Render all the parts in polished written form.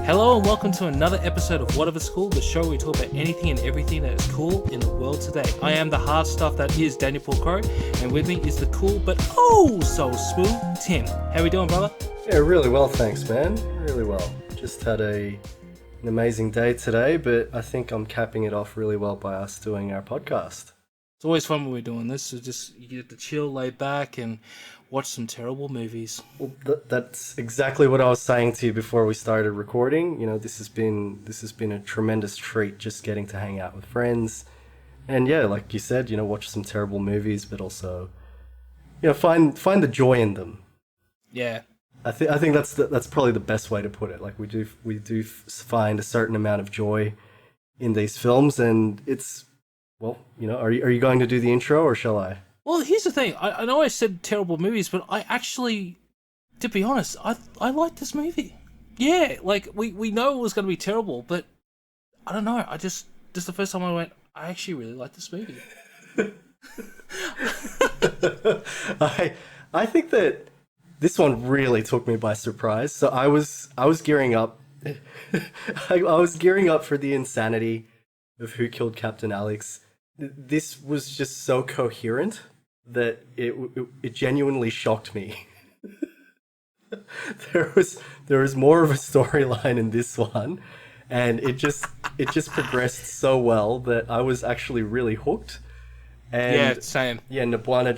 Hello and welcome to another episode of Whatever's Cool, the show where we talk about anything and everything that is cool in the world today. I am the hard stuff that is Daniel Paul Crow, and with me is the cool but oh so smooth Tim. How we doing, brother? Yeah, really well, thanks, man. Really well. Just had an amazing day today, but I think I'm capping it off really well by us doing our podcast. It's always fun when we're doing this, so just you get to chill, lay back, and watch some terrible movies. Well, that's exactly what I was saying to you before we started recording. You know, this has been a tremendous treat, just getting to hang out with friends, and yeah, like you said, you know, watch some terrible movies, but also, you know, find the joy in them. Yeah. I think that's probably the best way to put it. Like we do find a certain amount of joy in these films, and it's, well, you know, are you going to do the intro or shall I? Well, here's the thing. I know I said terrible movies, but I actually, to be honest, I like this movie. Yeah, like we know it was going to be terrible, but I don't know. This is the first time I went, I actually really like this movie. I think that this one really took me by surprise. So I was gearing up. I was gearing up for the insanity of Who Killed Captain Alex. This was just so coherent that it genuinely shocked me. There was more of a storyline in this one, and it just progressed so well that I was actually really hooked. And yeah, same. Yeah, Nabwana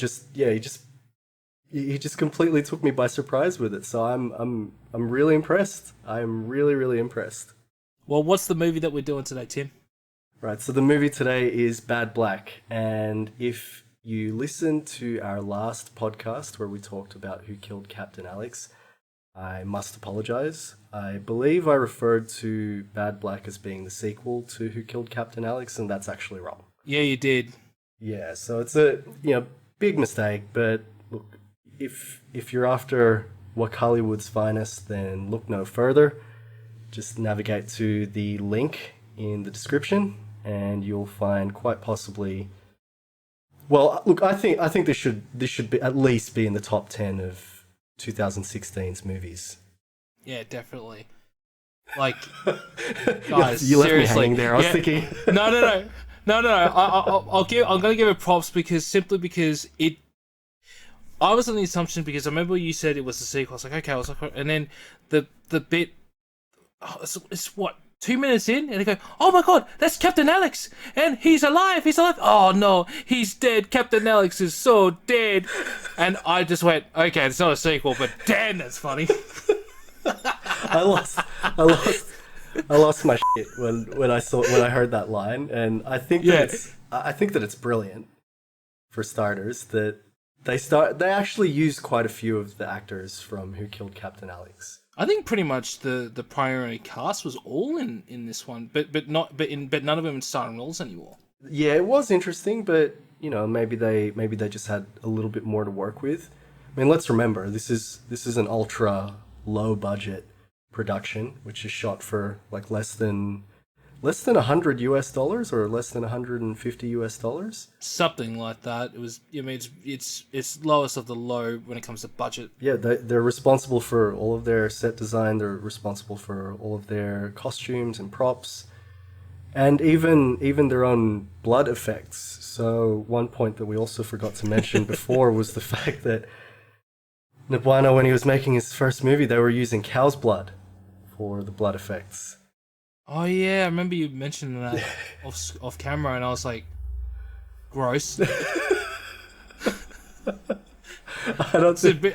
he just completely took me by surprise with it. So I'm really impressed. I'm really impressed. Well, what's the movie that we're doing today, Tim? Right, so the movie today is Bad Black, and if you listened to our last podcast where we talked about Who Killed Captain Alex, I must apologize. I believe I referred to Bad Black as being the sequel to Who Killed Captain Alex, and that's actually wrong. Yeah, you did. Yeah, so it's a big mistake, but look, if you're after what Hollywood's finest, then look no further. Just navigate to the link in the description, and you'll find quite possibly. Well, look, I think this should be at least be in the top 10 of 2016's movies. Yeah, definitely. Like, guys, you left seriously, me hanging there. I was thinking. No. I'm gonna give it props because it. I was on the assumption because I remember you said it was the sequel. I was like, okay, I was like, and then the bit. Oh, it's what? 2 minutes in, and they go, oh my god, that's Captain Alex, and he's alive. Oh no, he's dead. Captain Alex is so dead. And I just went, okay, it's not a sequel, but damn, that's funny. I lost my shit when I heard that line, and I think that it's brilliant. For starters, that they actually use quite a few of the actors from Who Killed Captain Alex. I think pretty much the primary cast was all in this one, but none of them in starring roles anymore. Yeah, it was interesting, but you know, maybe they just had a little bit more to work with. I mean, let's remember this is an ultra low budget production, which is shot for like less than $100 or less than $150. Something like that. It was. I mean, it's lowest of the low when it comes to budget. Yeah, they're responsible for all of their set design. They're responsible for all of their costumes and props, and even their own blood effects. So one point that we also forgot to mention before was the fact that Nabwana, when he was making his first movie, they were using cow's blood for the blood effects. Oh yeah, I remember you mentioning that off camera, and I was like, gross. I don't think... It's a bit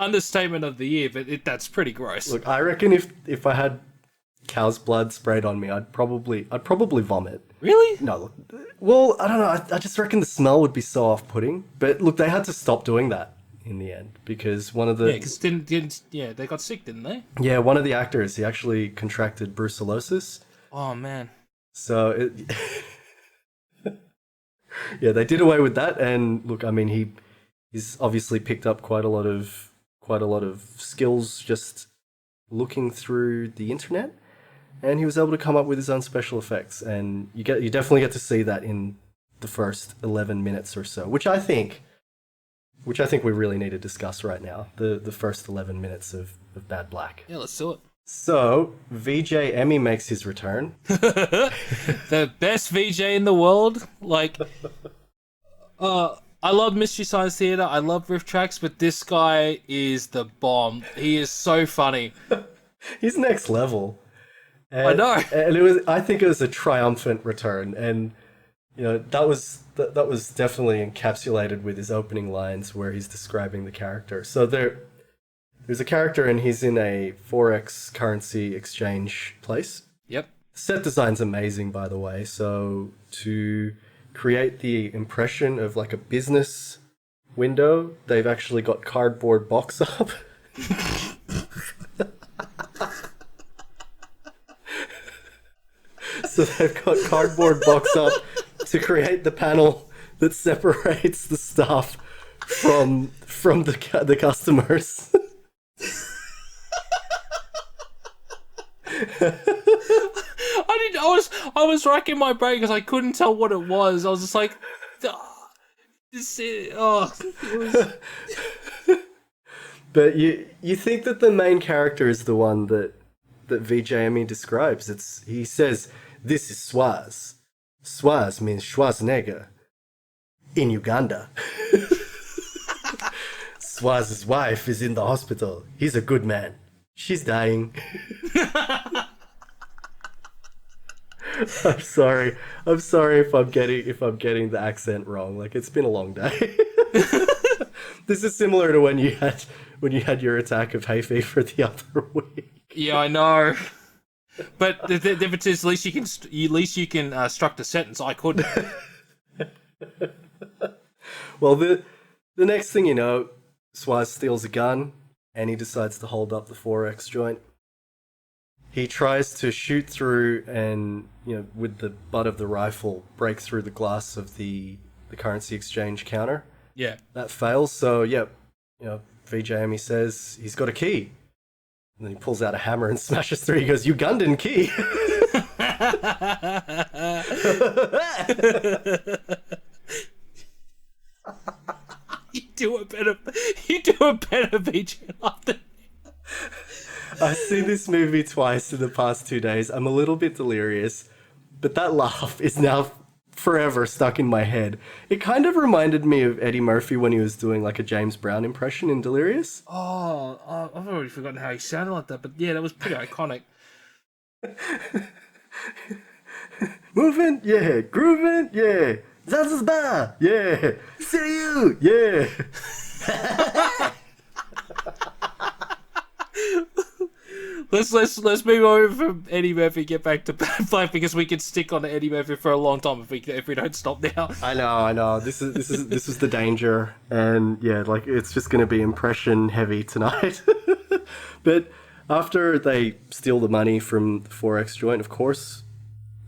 understatement of the year, but that's pretty gross. Look, I reckon if I had cow's blood sprayed on me, I'd probably vomit. Really? No, look, well, I don't know. I just reckon the smell would be so off-putting. But look, they had to stop doing that in the end because one of the they got sick, didn't they? Yeah, one of the actors, he actually contracted brucellosis. Oh man. So yeah, they did away with that, and look, I mean, he's obviously picked up quite a lot of skills just looking through the internet, and he was able to come up with his own special effects, and you definitely get to see that in the first 11 minutes or so, which I think we really need to discuss right now. The first 11 minutes of Bad Black. Yeah, let's do it. So VJ Emmy makes his return. The best VJ in the world. Like, I love Mystery Science Theater. I love Riff Tracks, but this guy is the bomb. He is so funny. He's next level. I know. And it was. I think it was a triumphant return, and that was definitely encapsulated with his opening lines where he's describing the character. So there's a character, and he's in a Forex currency exchange place. Yep. Set design's amazing, by the way. So to create the impression of like a business window, they've actually got cardboard box up. So they've got cardboard box up to create the panel that separates the staff from the customers. I was racking my brain because I couldn't tell what it was. I was just like, it was... But you think that the main character is the one that VJME describes. He says, "This is Swaz. Swaz means Schwarzenegger in Uganda. Swaz's wife is in the hospital. He's a good man. She's dying." I'm sorry if I'm getting the accent wrong. Like, it's been a long day. This is similar to when you had your attack of hay fever the other week. Yeah, I know. But the difference is, at least you can struct a sentence. I couldn't. Well, the next thing you know, Swaz steals a gun and he decides to hold up the Forex joint. He tries to shoot through and, with the butt of the rifle, break through the glass of the currency exchange counter. Yeah. That fails, so, VJME says he's got a key. And then he pulls out a hammer and smashes through. He goes, "Ugandan key!" You do a better VJ after. I've seen this movie twice in the past 2 days. I'm a little bit delirious, but that laugh is now forever stuck in my head. It kind of reminded me of Eddie Murphy when he was doing like a James Brown impression in Delirious. Oh, I've already forgotten how he sounded like that, but yeah, that was pretty iconic. Moving, yeah. Grooving, yeah. Zanzibar, yeah. See you, yeah. Let's move over from Eddie Murphy, get back to Batman, because we can stick on Eddie Murphy for a long time if we don't stop now. I know. This is the danger, and yeah, like, it's just gonna be impression heavy tonight. But after they steal the money from the Forex joint, of course,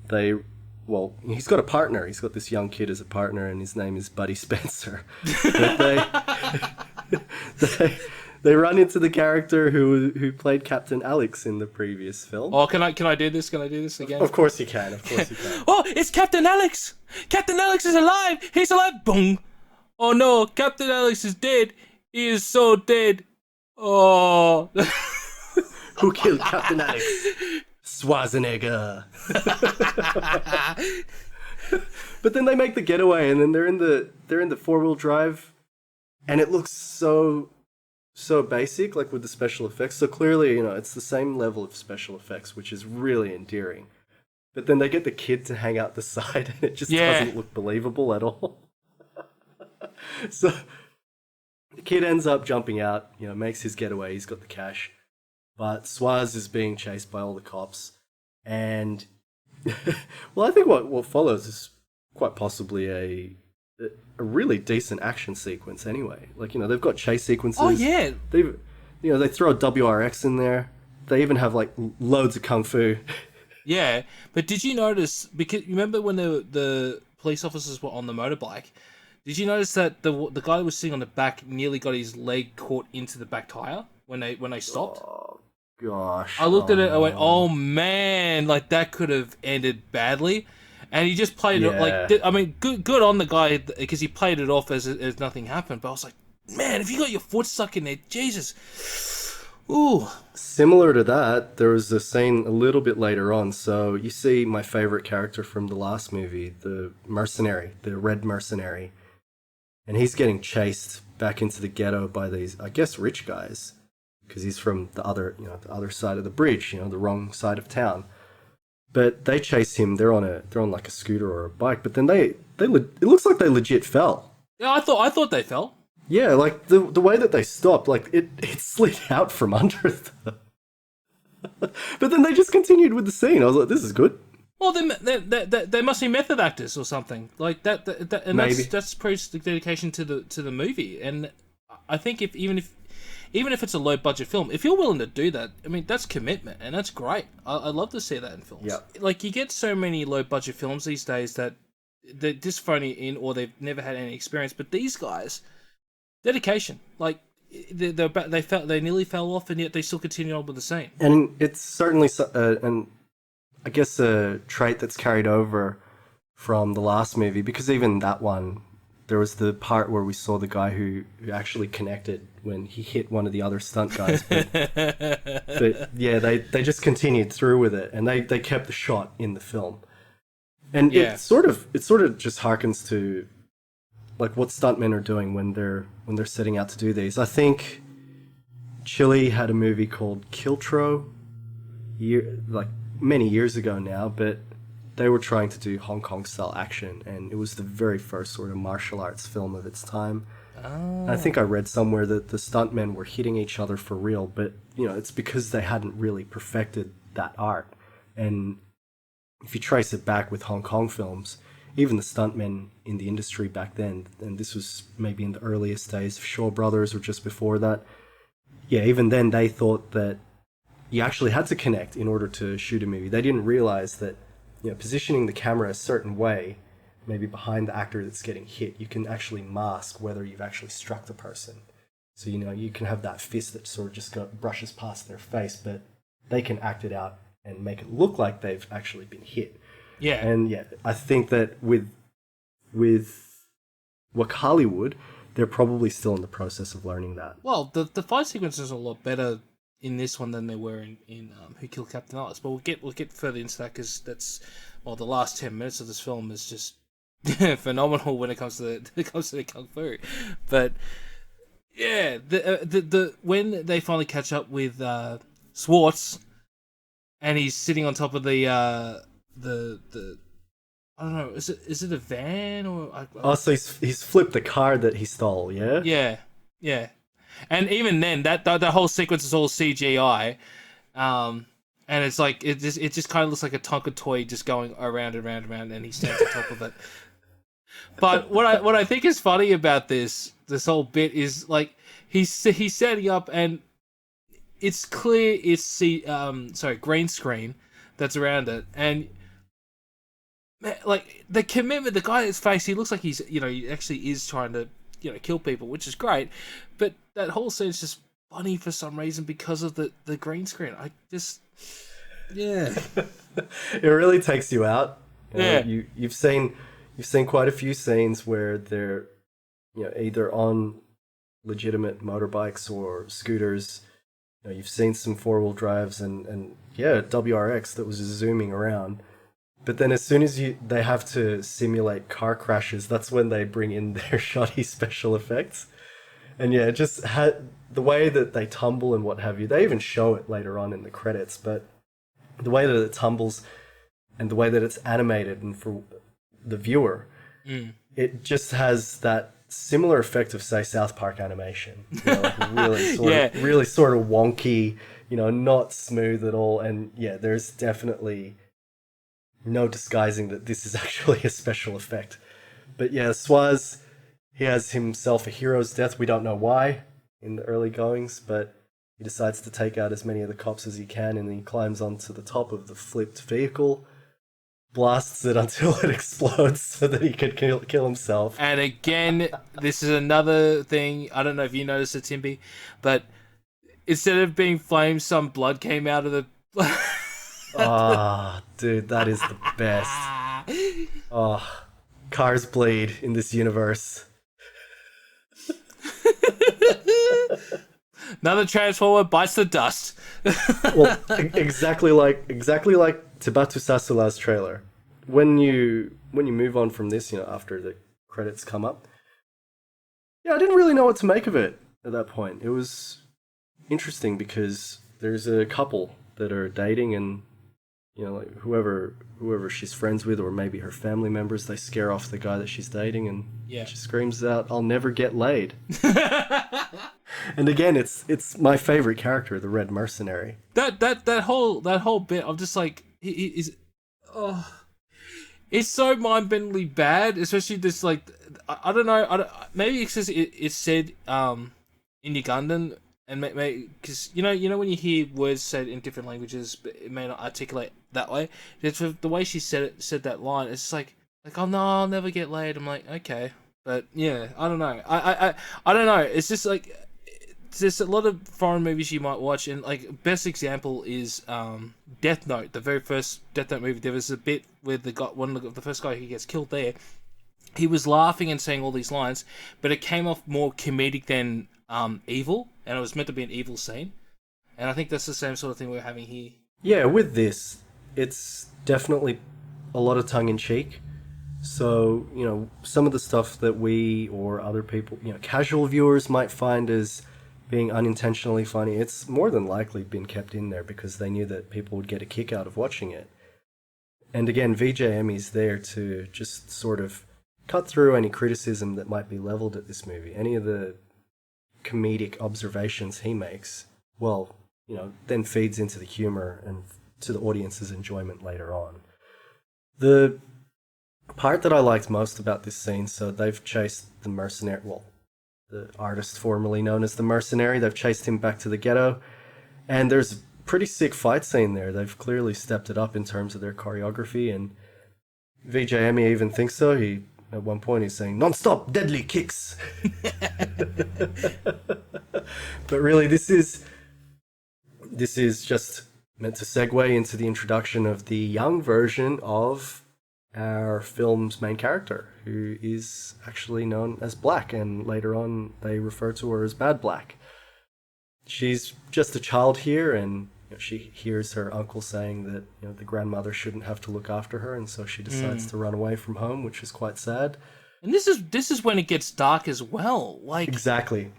he's got a partner. He's got this young kid as a partner, and his name is Buddy Spencer. But they run into the character who played Captain Alex in the previous film. Oh, can I do this? Can I do this again? Of course you can. Oh, it's Captain Alex! Captain Alex is alive! He's alive! Boom! Oh no, Captain Alex is dead! He is so dead! Oh. Who killed Captain Alex? Schwarzenegger. But then they make the getaway, and then they're in the 4-wheel drive, and it looks so basic, like with the special effects. So clearly, it's the same level of special effects, which is really endearing. But then they get the kid to hang out the side, and it just doesn't look believable at all. So the kid ends up jumping out, makes his getaway. He's got the cash. But Swaz is being chased by all the cops. And, well, I think what follows is quite possibly a really decent action sequence anyway. Like, they've got chase sequences. Oh, yeah. They throw a WRX in there. They even have, like, loads of kung fu. Yeah, but did you notice, because you remember when the police officers were on the motorbike, did you notice that the guy that was sitting on the back nearly got his leg caught into the back tire when they stopped? Oh, gosh. I looked at it, I went, oh man, like, that could have ended badly. And he just played it, like, I mean, good on the guy, because he played it off as nothing happened. But I was like, man, if you got your foot stuck in there, Jesus. Ooh. Similar to that, there was a scene a little bit later on. So you see my favorite character from the last movie, the mercenary, the red mercenary, and he's getting chased back into the ghetto by these, I guess, rich guys, because he's from the other, the other side of the bridge, the wrong side of town. But they chase him. They're on like a scooter or a bike. But then it looks like they legit fell. Yeah, I thought they fell. Yeah, like the way that they stopped, like it slid out from under them. But then they just continued with the scene. I was like, this is good. Well, they must be method actors or something like that. And Maybe. that's proves the dedication to the movie. And I think even if it's a low budget film, if you're willing to do that, I mean that's commitment, and that's great. I love to see that in films. Yeah. Like you get so many low budget films these days that they're just phoning in or they've never had any experience. But these guys, dedication, like they nearly fell off, and yet they still continue on with the scene. And it's certainly an I guess a trait that's carried over from the last movie, because even that one, there was the part where we saw the guy who actually connected when he hit one of the other stunt guys. But yeah, they just continued through with it, and they kept the shot in the film. And Yeah. it sort of just harkens to like what stuntmen are doing when they're setting out to do these. I think Chile had a movie called Kiltro, like many years ago now, but they were trying to do Hong Kong style action, and it was the very first sort of martial arts film of its time. Oh. I think I read somewhere that the stuntmen were hitting each other for real, but it's because they hadn't really perfected that art. And if you trace it back with Hong Kong films, even the stuntmen in the industry back then, and this was maybe in the earliest days of Shaw Brothers or just before that, yeah, even then they thought that you actually had to connect in order to shoot a movie. They didn't realize that positioning the camera a certain way, maybe behind the actor that's getting hit, you can actually mask whether you've actually struck the person. So you can have that fist that sort of just brushes past their face, but they can act it out and make it look like they've actually been hit. Yeah. And yeah, I think that with Wak Hollywood, they're probably still in the process of learning that. Well, the fight sequences are a lot better in this one than they were in Who Killed Captain Alice. But we'll get further into that because that's the last 10 minutes of this film is just phenomenal when it comes to the kung fu. But yeah, the when they finally catch up with Swartz and he's sitting on top of the I don't know, is it a van or Oh, so he's flipped the car that he stole, yeah? Yeah. And even then, that whole sequence is all CGI, and it's like it just kind of looks like a Tonka toy just going around and around and around, and he stands on top of it. But what I think is funny about this whole bit is like he's setting up, and it's clear it's green screen that's around it, and like the commitment, the guy at his face, he looks like he's he actually is trying to kill people, which is great, but that whole scene is just funny for some reason because of the green screen. I just yeah. It really takes you out. Yeah. You've seen quite a few scenes where they're either on legitimate motorbikes or scooters. You've seen some 4-wheel drives and yeah, WRX that was just zooming around. But then as soon as they have to simulate car crashes, that's when they bring in their shoddy special effects. And yeah, just the way that they tumble and what have you, they even show it later on in the credits, but the way that it tumbles and the way that it's animated and for the viewer, it just has that similar effect of, say, South Park animation. Like really sort of wonky, not smooth at all. And yeah, there's definitely no disguising that this is actually a special effect. But yeah, Swaz, he has himself a hero's death. We don't know why in the early goings, but he decides to take out as many of the cops as he can, and then he climbs onto the top of the flipped vehicle, blasts it until it explodes so that he could kill himself. And again, this is another thing. I don't know if you noticed it, Timby, but instead of being flames, some blood came out of the... Ah, dude, that is the best. Oh, cars bleed in this universe. Another Transformer bites the dust. Well, exactly like Tebatu Sasula's trailer. When you move on from this, after the credits come up, yeah, I didn't really know what to make of it at that point. It was interesting because there's a couple that are dating, and like whoever she's friends with, or maybe her family members, they scare off the guy that she's dating, and Yeah. she screams out, "I'll never get laid." And again, it's my favorite character, the Red Mercenary. That whole bit, I'm just like, oh, it's so mind-bendingly bad, especially this, like, I don't know, maybe it's because it's said in Ugandan, and maybe because you know when you hear words said in different languages, but it may not articulate that way. It's the way she said that line. It's just like, oh no, I'll never get laid. I'm like, okay, but yeah, I don't know. I don't know. It's just like, there's a lot of foreign movies you might watch, and like best example is Death Note, the very first Death Note movie. There was a bit where the first guy who gets killed there, he was laughing and saying all these lines, but it came off more comedic than evil, and it was meant to be an evil scene. And I think that's the same sort of thing we're having here. Yeah, with this, it's definitely a lot of tongue in cheek. So, some of the stuff that we or other people, casual viewers might find as being unintentionally funny, it's more than likely been kept in there because they knew that people would get a kick out of watching it. And again, VJME's there to just sort of cut through any criticism that might be leveled at this movie. Any of the comedic observations he makes, well, then feeds into the humor and to the audience's enjoyment later on. The part that I liked most about this scene, so they've chased the mercenary, the artist formerly known as the Mercenary, they've chased him back to the ghetto, and there's a pretty sick fight scene there. They've clearly stepped it up in terms of their choreography, and VJME even thinks so. At one point he's saying, "Non-stop deadly kicks." But really, this is just meant to segue into the introduction of the young version of our film's main character, who is actually known as Black, and later on they refer to her as Bad Black. She's just a child here, and she hears her uncle saying that the grandmother shouldn't have to look after her, and so she decides to run away from home, which is quite sad. And this is when it gets dark as well. Like, exactly.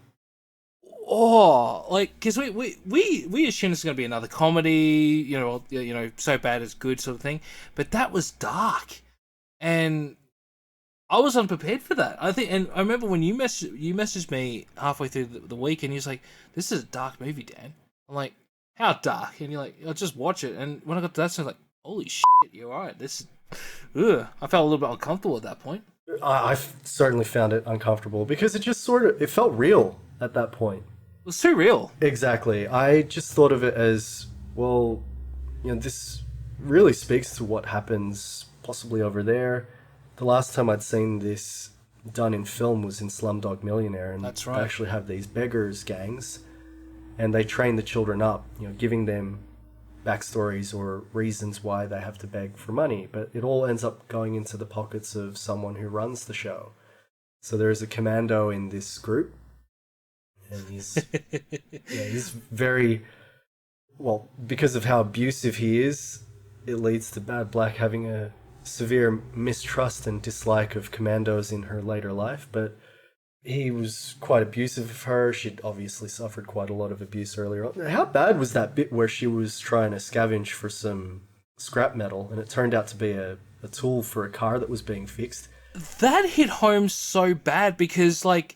Oh, like, because we assume it's going to be another comedy, so bad it's good sort of thing, but that was dark, and I was unprepared for that. I think, and I remember when you messaged me halfway through the week, and he was like, "This is a dark movie, Dan." I'm like, "How dark?" And you're like, "I'll just watch it." And when I got to that, I was like, "Holy shit, you're right." I felt a little bit uncomfortable at that point. I certainly found it uncomfortable because it just it felt real at that point. It was too real. Exactly. I just thought of it as, well, this really speaks to what happens possibly over there. The last time I'd seen this done in film was in Slumdog Millionaire, and that's right. They actually have these beggars gangs, and they train the children up, giving them backstories or reasons why they have to beg for money, but it all ends up going into the pockets of someone who runs the show. So there's a commando in this group, and he's very, well, because of how abusive he is, it leads to Bad Black having a severe mistrust and dislike of commandos in her later life, but he was quite abusive of her. She'd obviously suffered quite a lot of abuse earlier on. How bad was that bit where she was trying to scavenge for some scrap metal, and it turned out to be a tool for a car that was being fixed? That hit home so bad because, like,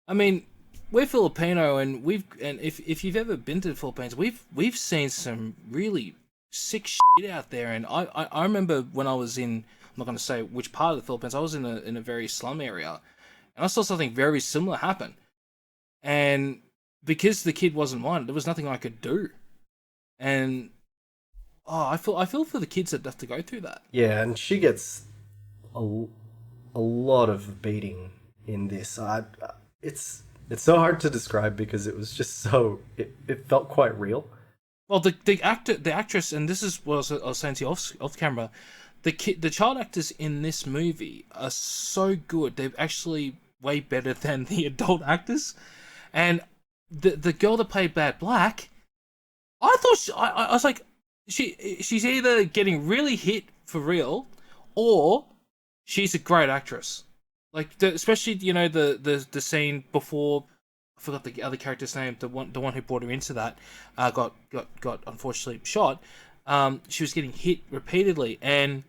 I mean, we're Filipino, and if you've ever been to the Philippines, we've seen some really sick shit out there. And I remember when I was in, I'm not going to say which part of the Philippines, I was in a very slum area, and I saw something very similar happen. And because the kid wasn't mine, there was nothing I could do. And I feel for the kids that have to go through that. Yeah, and she gets a lot of beating in this. It's so hard to describe because it was just so it felt quite real. Well, the actress, and this is what I was saying to you off camera, the child actors in this movie are so good. They're actually way better than the adult actors. And the girl that played Bad Black, I thought I was like, she's either getting really hit for real, or she's a great actress. Like especially the scene before, I forgot the other character's name, the one who brought her into that, got unfortunately shot. She was getting hit repeatedly, and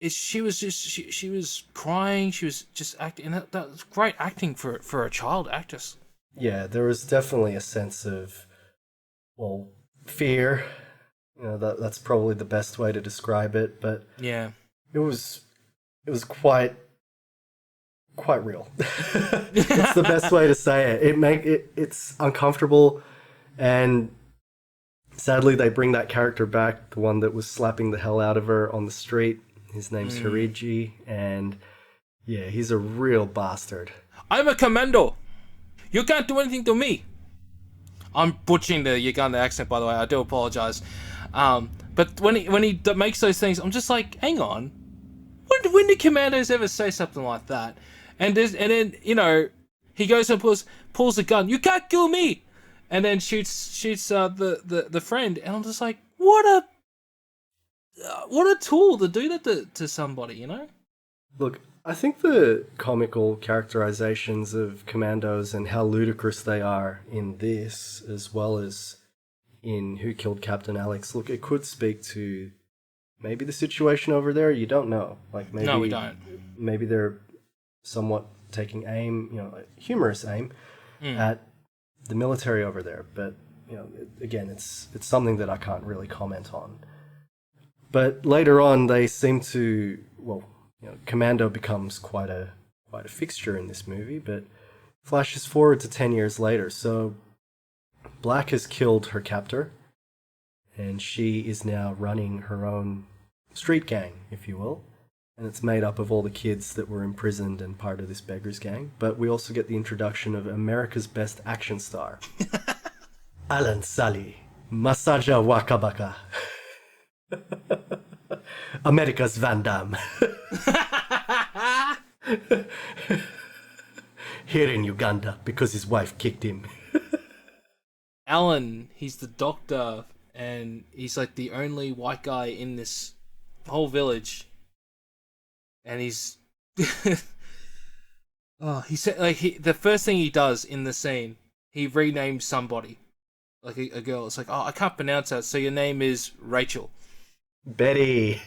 she was crying. She was just acting, and that was great acting for a child actress. Yeah, there was definitely a sense of, well, fear. That's probably the best way to describe it. But Yeah. it was quite real. It's the best way to say it. It's uncomfortable, and sadly they bring that character back, the one that was slapping the hell out of her on the street. His name's Hiriji, and yeah, he's a real bastard. I'm a commando. You can't do anything to me. I'm butchering the Uganda accent, by the way. I do apologize. But when he makes those things, I'm just like, hang on. When do commandos ever say something like that? And then he goes and pulls the gun. You can't kill me, and then shoots the friend. And I'm just like, what a tool to do that to somebody, Look, I think the comical characterizations of commandos and how ludicrous they are in this, as well as in Who Killed Captain Alex, look, it could speak to maybe the situation over there. You don't know. Like maybe No, we don't. Maybe they're somewhat taking aim, like humorous aim at the military over there. But again, it's something that I can't really comment on. But later on, they seem to, Commando becomes quite a fixture in this movie, but flashes forward to 10 years later. So Black has killed her captor, and she is now running her own street gang, if you will. And it's made up of all the kids that were imprisoned and part of this beggars gang. But we also get the introduction of America's best action star, Alan Sally, Masaja Wakabaka. America's Van Damme. Here in Uganda because his wife kicked him. Alan, he's the doctor, and he's like the only white guy in this whole village. And he's he said the first thing he does in the scene, he renames somebody, like a girl. It's like, I can't pronounce that, so your name is Rachel. Betty.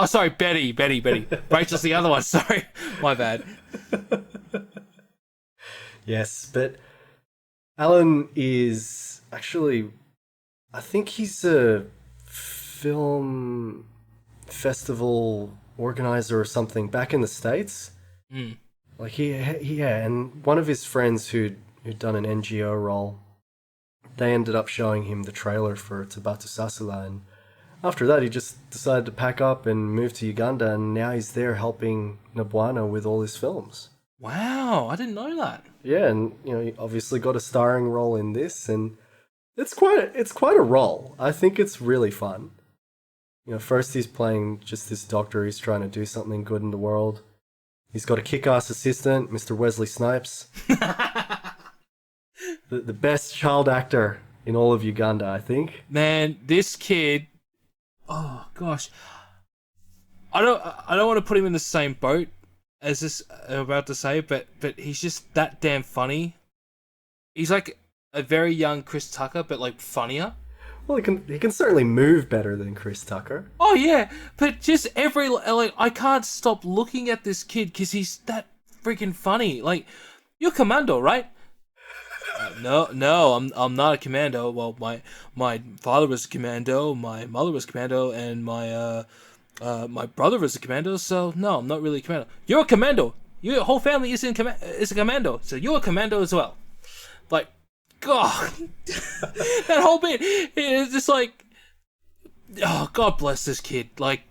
Sorry, Betty. Rachel's the other one. Sorry, my bad. Yes, but Alan is actually, I think he's a film festival organizer or something back in the States. Like and one of his friends who'd done an NGO role, they ended up showing him the trailer for Tabatu Sasula, and after that he just decided to pack up and move to Uganda, and now he's there helping Nabwana with all his films. Wow, I didn't know that. Yeah, and he obviously got a starring role in this, and it's quite a role. I think it's really fun. First he's playing just this doctor who's trying to do something good in the world. He's got a kick-ass assistant, Mr. Wesley Snipes. the best child actor in all of Uganda, I think. Man, this kid, oh gosh, I don't want to put him in the same boat as this I'm about to say, but he's just that damn funny. He's like a very young Chris Tucker, but like funnier. Well, he can certainly move better than Chris Tucker. Oh yeah, but just I can't stop looking at this kid because he's that freaking funny. Like, you're commando, right? No, I'm not a commando. Well, my father was a commando, my mother was a commando, and my brother was a commando. So no, I'm not really a commando. You're a commando. Your whole family is a commando. So you're a commando as well. Like, God, that whole bit is just like, oh, God bless this kid. Like,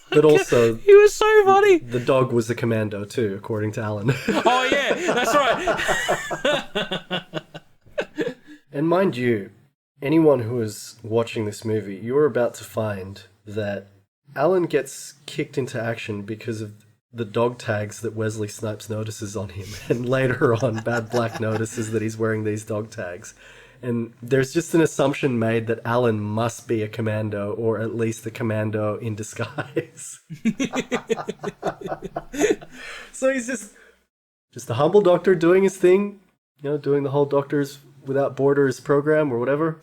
but also he was so funny. The dog was a commando too, according to Alan. Oh yeah, that's right. And mind you, anyone who is watching this movie, you're about to find that Alan gets kicked into action because of the dog tags that Wesley Snipes notices on him, and later on, Bad Black notices that he's wearing these dog tags. And there's just an assumption made that Alan must be a commando, or at least a commando in disguise. So he's just a humble doctor doing his thing, doing the whole Doctors Without Borders program or whatever.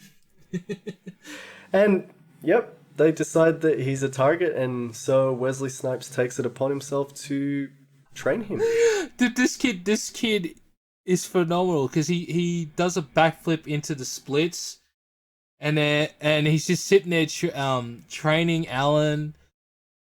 And, yep, they decide that he's a target, and so Wesley Snipes takes it upon himself to train him. Dude, this kid is phenomenal because he does a backflip into the splits, and he's just sitting there training Alan,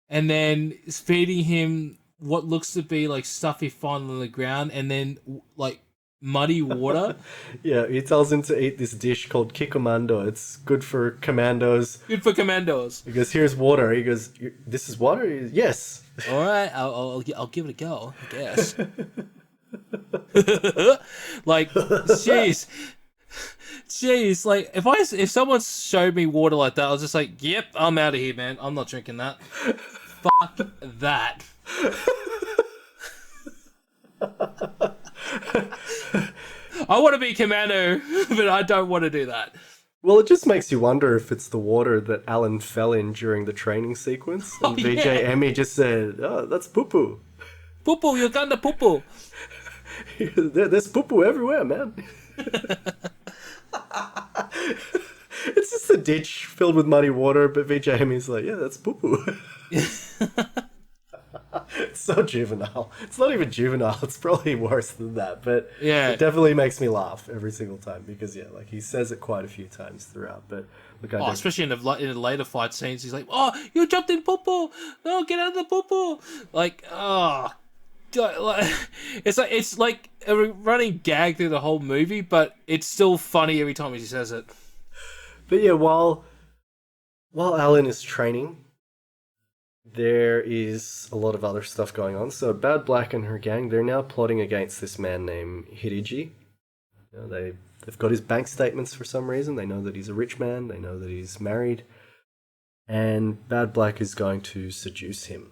and then feeding him what looks to be like stuff he found on the ground, and then like muddy water. Yeah, he tells him to eat this dish called Kikomando. It's good for commandos. Good for commandos. He goes, here's water. He goes, this is water? He goes, yes. All right, I'll give it a go, I guess. Like, jeez, like if someone showed me water like that, I was just like, yep, I'm out of here, man. I'm not drinking that. Fuck that. I want to be commando, but I don't want to do that. Well, it just makes you wonder if it's the water that Alan fell in during the training sequence. And VJ Emmy just said, oh, that's poo-poo. Poo-poo, Uganda poo-poo. There's poo-poo everywhere, man. It's just a ditch filled with muddy water, but VJ Emmy's like, yeah, that's poo-poo. It's so juvenile. It's not even juvenile. It's probably worse than that. But yeah, it definitely makes me laugh every single time because like he says it quite a few times throughout. But look, especially in the later fight scenes, he's like, "Oh, you jumped in poo-poo! No, get out of the poo-poo!" Like, oh, God, it's like a running gag through the whole movie, but it's still funny every time he says it. But yeah, while Alan is training, there is a lot of other stuff going on. So Bad Black and her gang, they're now plotting against this man named Hiriji. They've got his bank statements for some reason. They know that he's a rich man. They know that he's married. And Bad Black is going to seduce him.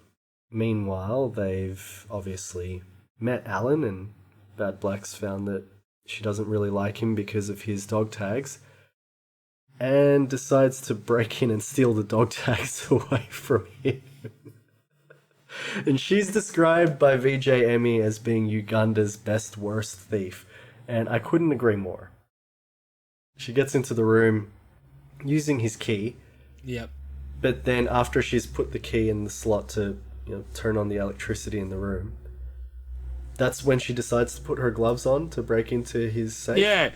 Meanwhile, they've obviously met Alan, and Bad Black's found that she doesn't really like him because of his dog tags, and decides to break in and steal the dog tags away from him. And she's described by VJ Emmy as being Uganda's best worst thief, and I couldn't agree more. She gets into the room using his key. Yep. But then after she's put the key in the slot to turn on the electricity in the room, that's when she decides to put her gloves on to break into his safe. Yeah.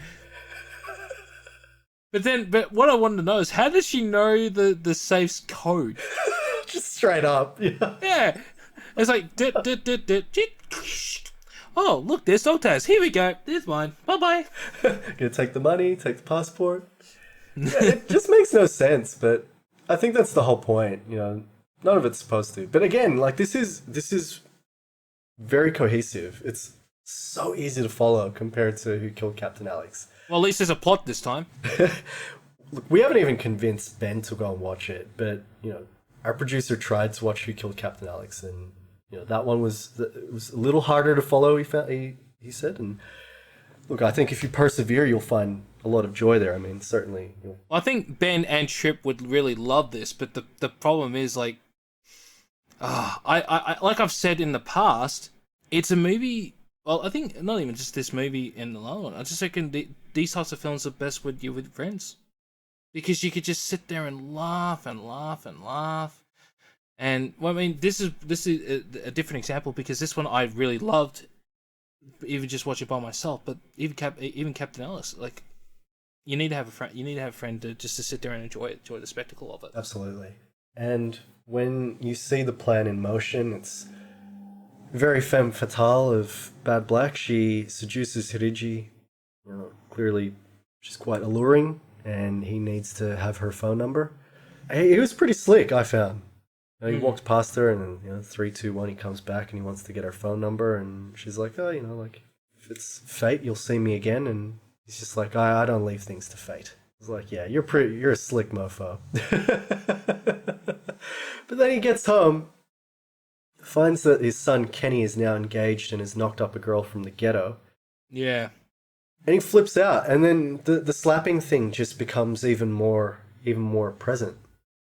But what I wanted to know is, how does she know the safe's code? Just straight up. Yeah. Yeah. It's like, oh, look, there's dog tags. Here we go. There's mine. Bye-bye. Gonna take the money, take the passport. Yeah, it just makes no sense, but I think that's the whole point. None of it's supposed to. But again, like this is very cohesive. It's so easy to follow compared to Who Killed Captain Alex. Well, at least there's a plot this time. Look, we haven't even convinced Ben to go and watch it, but our producer tried to watch Who Killed Captain Alex, and that one was a little harder to follow. He said, and look, I think if you persevere, you'll find a lot of joy there. I mean, certainly. I think Ben and Trip would really love this, but the problem is like, I like I've said in the past, it's a movie. Well, I think not even just this movie and the other one. I just reckon these types of films are best when you're with friends, because you could just sit there and laugh and laugh and laugh. And well, I mean, this is a different example because this one I really loved, even just watch it by myself. But even Captain Alice, like, you need to have a friend. You need to have a friend to sit there and enjoy the spectacle of it. Absolutely. And when you see the plan in motion, it's very femme fatale of Bad Black. She seduces Hiriji. Clearly she's quite alluring, and he needs to have her phone number. He was pretty slick, I found. He walks past her, and then 3, 2, 1, he comes back and he wants to get her phone number, and she's like, oh, like if it's fate, you'll see me again. And he's just like, I don't leave things to fate. He's like, yeah, you're a slick mofo. But then he gets home, finds that his son Kenny is now engaged and has knocked up a girl from the ghetto. Yeah. And he flips out, and then the slapping thing just becomes even more present.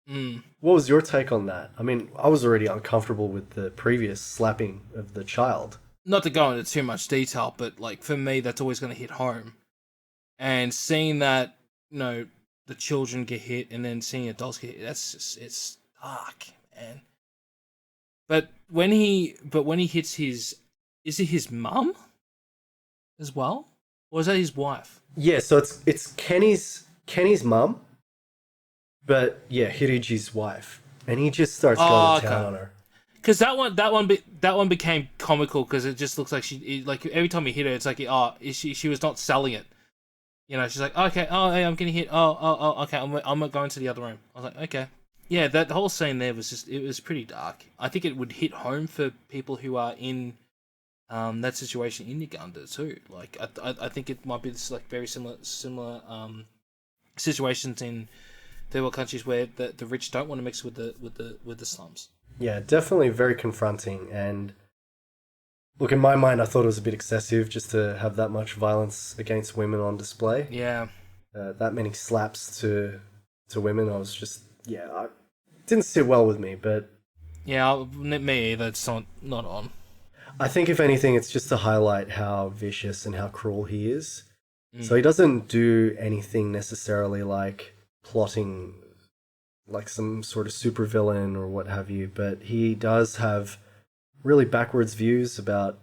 Mm. What was your take on that? I mean, I was already uncomfortable with the previous slapping of the child. Not to go into too much detail, but like for me, that's always going to hit home. And seeing that, the children get hit, and then seeing adults get hit, it's dark, man. But when he hits is it his mum as well, or is that his wife? Yeah, so it's Kenny's mum, but yeah, Hiruji's wife, and he just starts going to town on her. Because that one became comical because it just looks like like every time he hit her, it's like she was not selling it. She's like, okay, hey, I'm getting hit. Okay, I'm going to the other room. I was like, okay, yeah, that whole scene there it was pretty dark. I think it would hit home for people who are in that situation in Uganda too. Like I think it might be this like very similar situations in third world countries where the rich don't want to mix with the slums. Yeah, definitely very confronting. And look, in my mind, I thought it was a bit excessive just to have that much violence against women on display. Yeah, that many slaps to women. I was just it didn't sit well with me. But yeah, me either. It's not on. I think if anything, it's just to highlight how vicious and how cruel he is. So he doesn't do anything necessarily like plotting like some sort of supervillain or what have you, but he does have really backwards views about,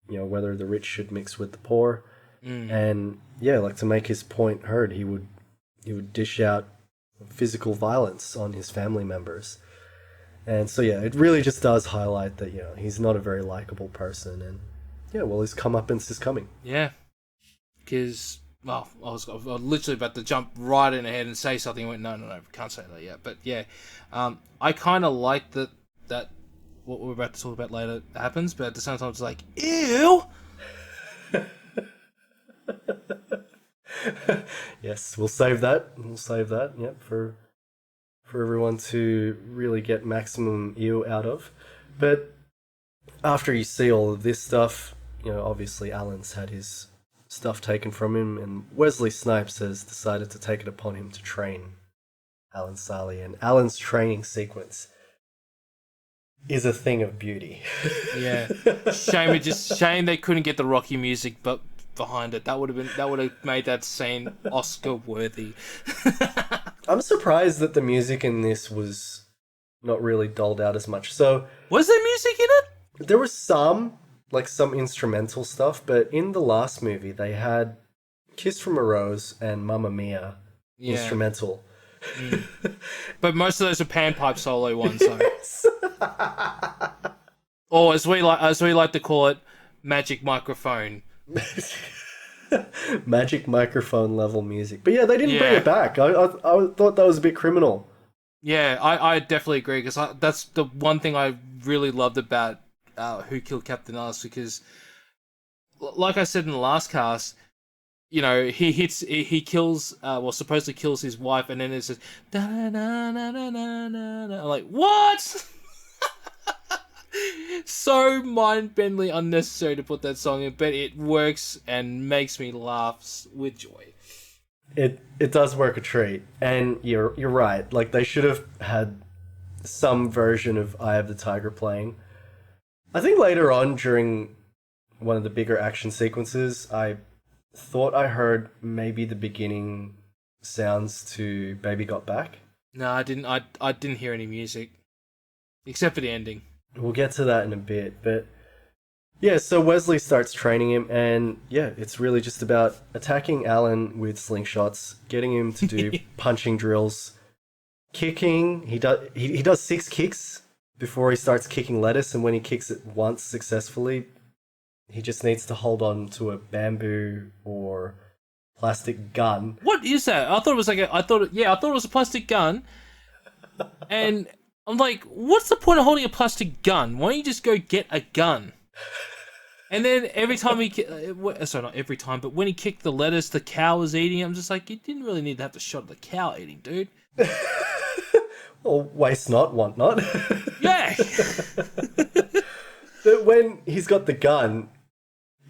whether the rich should mix with the poor. And yeah, like to make his point heard, he would dish out physical violence on his family members. And so yeah, it really just does highlight that, he's not a very likable person, and yeah, well, his comeuppance is coming. Yeah. Because, well, I was literally about to jump right in ahead and say something. I went, no, can't say that yet. But yeah, I kind of like that what we're about to talk about later happens, but at the same time, it's like, ew! Yes, we'll save that. Yep, for everyone to really get maximum ew out of. But after you see all of this stuff, obviously Alan's had his stuff taken from him, and Wesley Snipes has decided to take it upon him to train Alan Sally, and Alan's training sequence is a thing of beauty. Yeah, shame they couldn't get the Rocky music, but behind it, that would have made that scene Oscar worthy. I'm surprised that the music in this was not really doled out as much. So was there music in it? There was some instrumental stuff, but in the last movie they had Kiss from a Rose and Mamma Mia instrumental. But most of those are panpipe solo ones, so. Or as we like to call it, magic microphone. Magic microphone level music. But yeah, they didn't bring it back. I thought that was a bit criminal. Yeah, I definitely agree, because that's the one thing I really loved about Who Killed Captain Alice, because like I said in the last cast, he kills, supposedly kills his wife, and then it says, da na na na na na na. I'm like, what? So mind-bendingly unnecessary to put that song in, but it works and makes me laugh with joy. It does work a treat, and you're right. Like, they should have had some version of Eye of the Tiger playing. I think later on during one of the bigger action sequences, I thought I heard maybe the beginning sounds to Baby Got Back. No, I didn't. I didn't hear any music, except for the ending. We'll get to that in a bit, but yeah, so Wesley starts training him, and yeah, it's really just about attacking Alan with slingshots, getting him to do punching drills, kicking. He does 6 kicks before he starts kicking lettuce, and when he kicks it once successfully, he just needs to hold on to a bamboo or plastic gun. What is that? I thought it was a plastic gun, and I'm like, what's the point of holding a plastic gun? Why don't you just go get a gun? And then every time not every time, but when he kicked the lettuce, the cow was eating it. I'm just like, you didn't really need to have the shot of the cow eating, dude. or waste not, want not. Yeah. But when he's got the gun,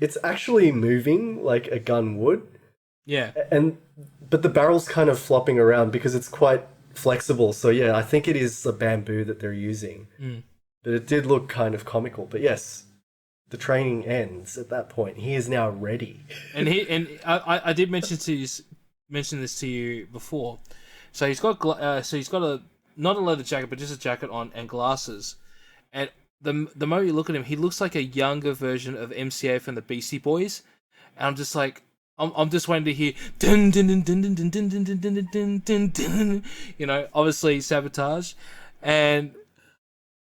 it's actually moving like a gun would. Yeah. But the barrel's kind of flopping around because it's quite flexible. So yeah, I think it is a bamboo that they're using. But it did look kind of comical. But yes, the training ends at that point. He is now ready. And I did mention this to you before. So he's got a not a leather jacket, but just a jacket on and glasses. And the moment you look at him, he looks like a younger version of MCA from the Beastie Boys. And I'm just like, I'm just waiting to hear dun dun dun dun dun dun dun dun dun dun dun dun dun. You know, obviously Sabotage, and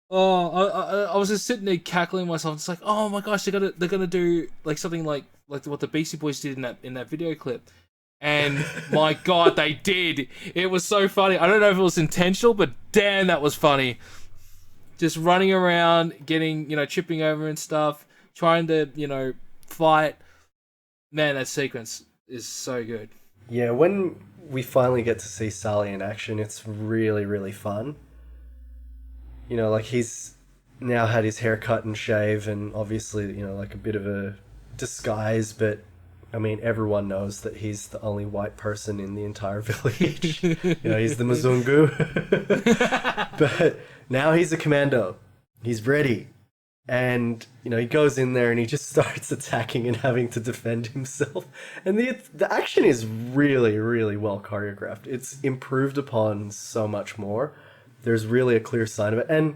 I was just sitting there cackling myself. It's like, oh my gosh, they're gonna do like something like what the Beastie Boys did in that video clip. And my god, they did. It was so funny. I don't know if it was intentional, but damn, that was funny. Just running around, getting, tripping over and stuff, trying to, fight. Man, that sequence is so good. Yeah, when we finally get to see Sally in action, it's really, really fun. Like he's now had his hair cut and shave, and obviously, like a bit of a disguise, but I mean, everyone knows that he's the only white person in the entire village. He's the Mzungu. But now he's a commando. He's ready. And, he goes in there and he just starts attacking and having to defend himself. And the action is really, really well choreographed. It's improved upon so much more. There's really a clear sign of it. And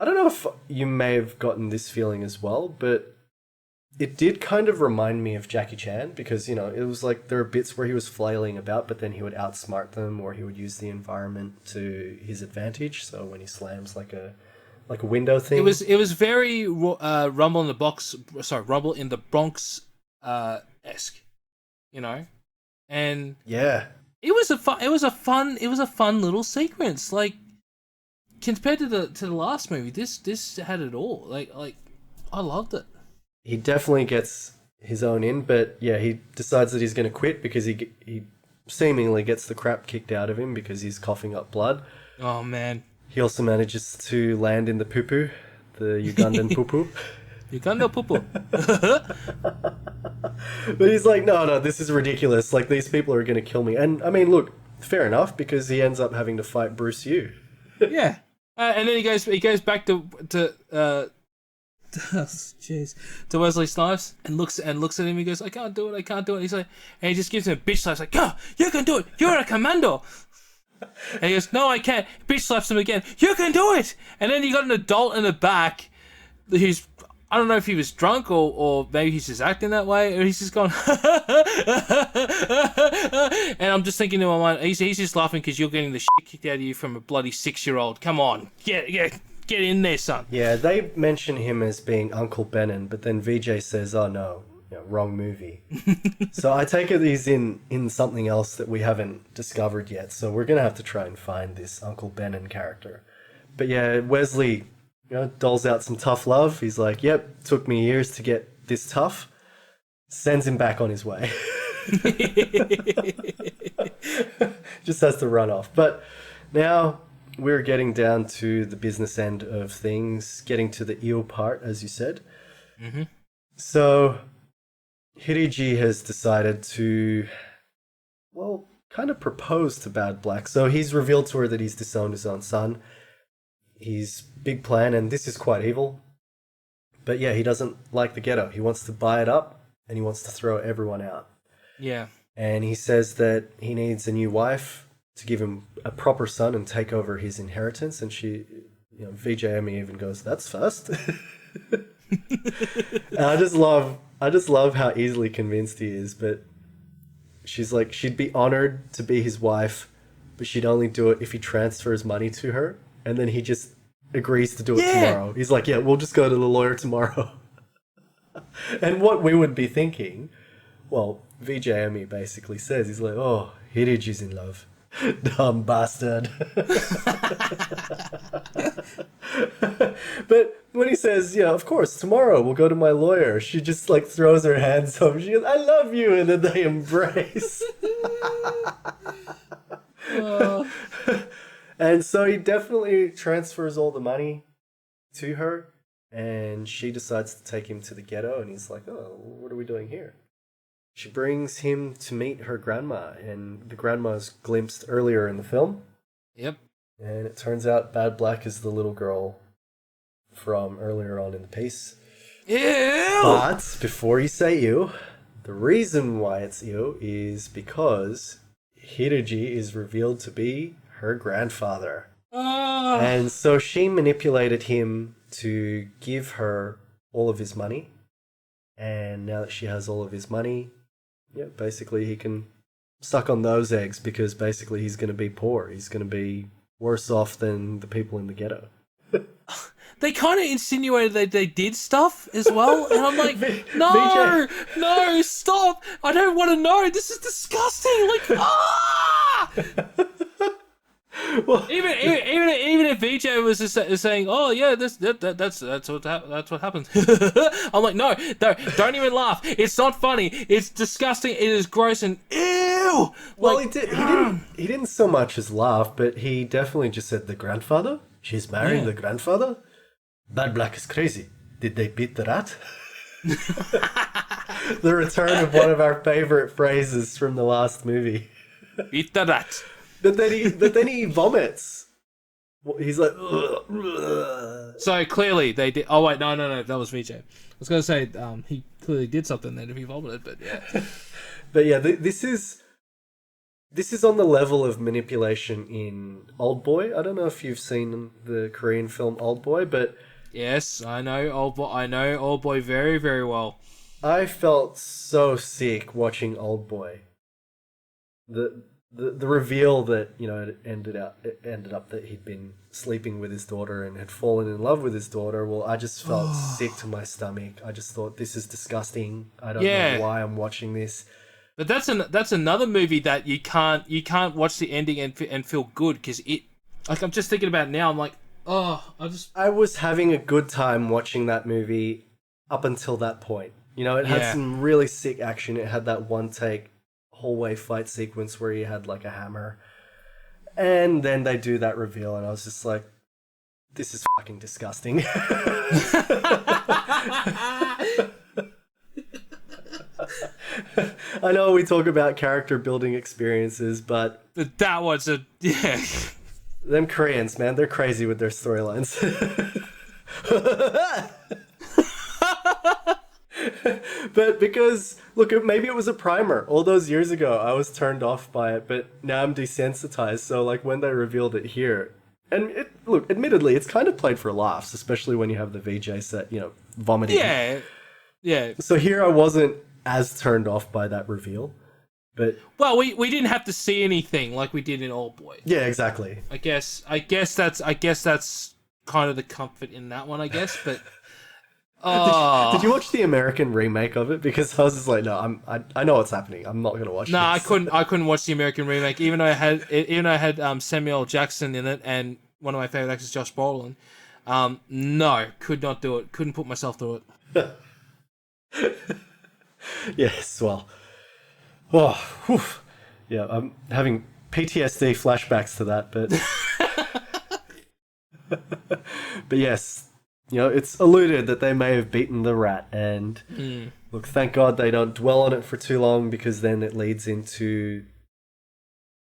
I don't know if you may have gotten this feeling as well, but it did kind of remind me of Jackie Chan because, it was like there were bits where he was flailing about, but then he would outsmart them or he would use the environment to his advantage. So when he slams like a window thing. It was very Rumble in the Bronx esque, and yeah, it was a fun little sequence. Like compared to the last movie, this had it all. Like I loved it. He definitely gets his own in, but yeah, he decides that he's going to quit because he seemingly gets the crap kicked out of him because he's coughing up blood. Oh man. He also manages to land in the poo-poo, the Ugandan poo-poo. Uganda poo-poo. But he's like, no, this is ridiculous. Like, these people are going to kill me. And, I mean, look, fair enough, because he ends up having to fight Bruce Yu. Yeah. And then he goes back to Wesley Snipes and looks at him. He goes, I can't do it. And he's like, and he just gives him a bitch slap. He's like, oh, you can do it. You're a commando. And he goes, no, I can't. Bitch slaps him again. You can do it. And then you got an adult in the back who's, I don't know if he was drunk or maybe he's just acting that way, or he's just going, and I'm just thinking in my mind, he's just laughing because you're getting the shit kicked out of you from a bloody 6-year-old. Come on, get in there, son. Yeah, they mention him as being Uncle Benin, but then VJ says, oh no, wrong movie. So I take it he's in something else that we haven't discovered yet. So we're going to have to try and find this Uncle Benin character. But yeah, Wesley, doles out some tough love. He's like, yep, took me years to get this tough. Sends him back on his way. Just has to run off. But now we're getting down to the business end of things, getting to the eel part, as you said. Mm-hmm. So Hiriji has decided to, kind of propose to Bad Black. So he's revealed to her that he's disowned his own son. His big plan, and this is quite evil. But yeah, he doesn't like the ghetto. He wants to buy it up, and he wants to throw everyone out. Yeah. And he says that he needs a new wife to give him a proper son and take over his inheritance. And she, VJ Emmy even goes, that's first. And I just love how easily convinced he is, but she's like, she'd be honored to be his wife, but she'd only do it if he transfers money to her, and then he just agrees to do it tomorrow. He's like, yeah, we'll just go to the lawyer tomorrow. And what we would be thinking, VJ Emmy basically says, he's like, oh, Hiriji's in love. Dumb bastard. But when he says, yeah, of course, tomorrow we'll go to my lawyer, she just throws her hands up. She goes, I love you. And then they embrace. And so he definitely transfers all the money to her, and she decides to take him to the ghetto, and he's like, oh, what are we doing here? She brings him to meet her grandma, and the grandma's glimpsed earlier in the film. Yep. And it turns out Bad Black is the little girl from earlier on in the piece. Ew! But before you say ew, the reason why it's ew is because Hiroji is revealed to be her grandfather. Oh. And so she manipulated him to give her all of his money. And now that she has all of his money, yeah, basically he can suck on those eggs because basically he's going to be poor. He's going to be worse off than the people in the ghetto. They kind of insinuated that they did stuff as well, and I'm like, no, VJ. no, stop! I don't want to know. This is disgusting. Like, ah! Well, even if VJ was just saying, "Oh yeah, that's what happens," I'm like, no, don't even laugh. It's not funny. It's disgusting. It is gross and ew. well, Like, he didn't so much as laugh, but he definitely just said the grandfather. She's marrying the grandfather. Bad Black is crazy. Did they beat the rat? The return of one of our favorite phrases from the last movie. beat the rat. But then he vomits. He's like, ugh, ugh. So clearly they did. Oh wait, no, that was VJ. I was going to say he clearly did something then if he vomited, but yeah. But yeah, this is on the level of manipulation in Old Boy. I don't know if you've seen the Korean film Old Boy, but Yes, I know Old Boy. I know Old Boy very, very well. I felt so sick watching Old Boy. The reveal that it ended up that he'd been sleeping with his daughter and had fallen in love with his daughter. Well, I just felt sick to my stomach. I just thought, this is disgusting. I don't know why I'm watching this. But that's another movie that you can't watch the ending and feel good because it. Like I'm just thinking about it now. I'm like, oh, I was having a good time watching that movie up until that point. It had some really sick action. It had that one take hallway fight sequence where he had like a hammer. And then they do that reveal and I was just like, this is fucking disgusting. I know we talk about character building experiences, but that was them Koreans, man, they're crazy with their storylines. But because, look, maybe it was a primer. All those years ago, I was turned off by it, but now I'm desensitized. So, like, when they revealed it here, and look, admittedly, it's kind of played for laughs, especially when you have the VJ set, vomiting. Yeah. So here I wasn't as turned off by that reveal, but well, we didn't have to see anything like we did in Old Boy. Yeah, exactly. I guess that's kind of the comfort in that one. I guess, but. Did you watch the American remake of it? Because I was just like, no, I know what's happening. I'm not gonna watch this. No, I couldn't watch the American remake, even though I had Samuel L. Jackson in it and one of my favorite actors, Josh Brolin. No, could not do it. Couldn't put myself through it. Yes, well, oh, whew. Yeah, I'm having PTSD flashbacks to that, but yes. It's alluded that they may have beaten the rat, and look, thank God they don't dwell on it for too long because then it leads into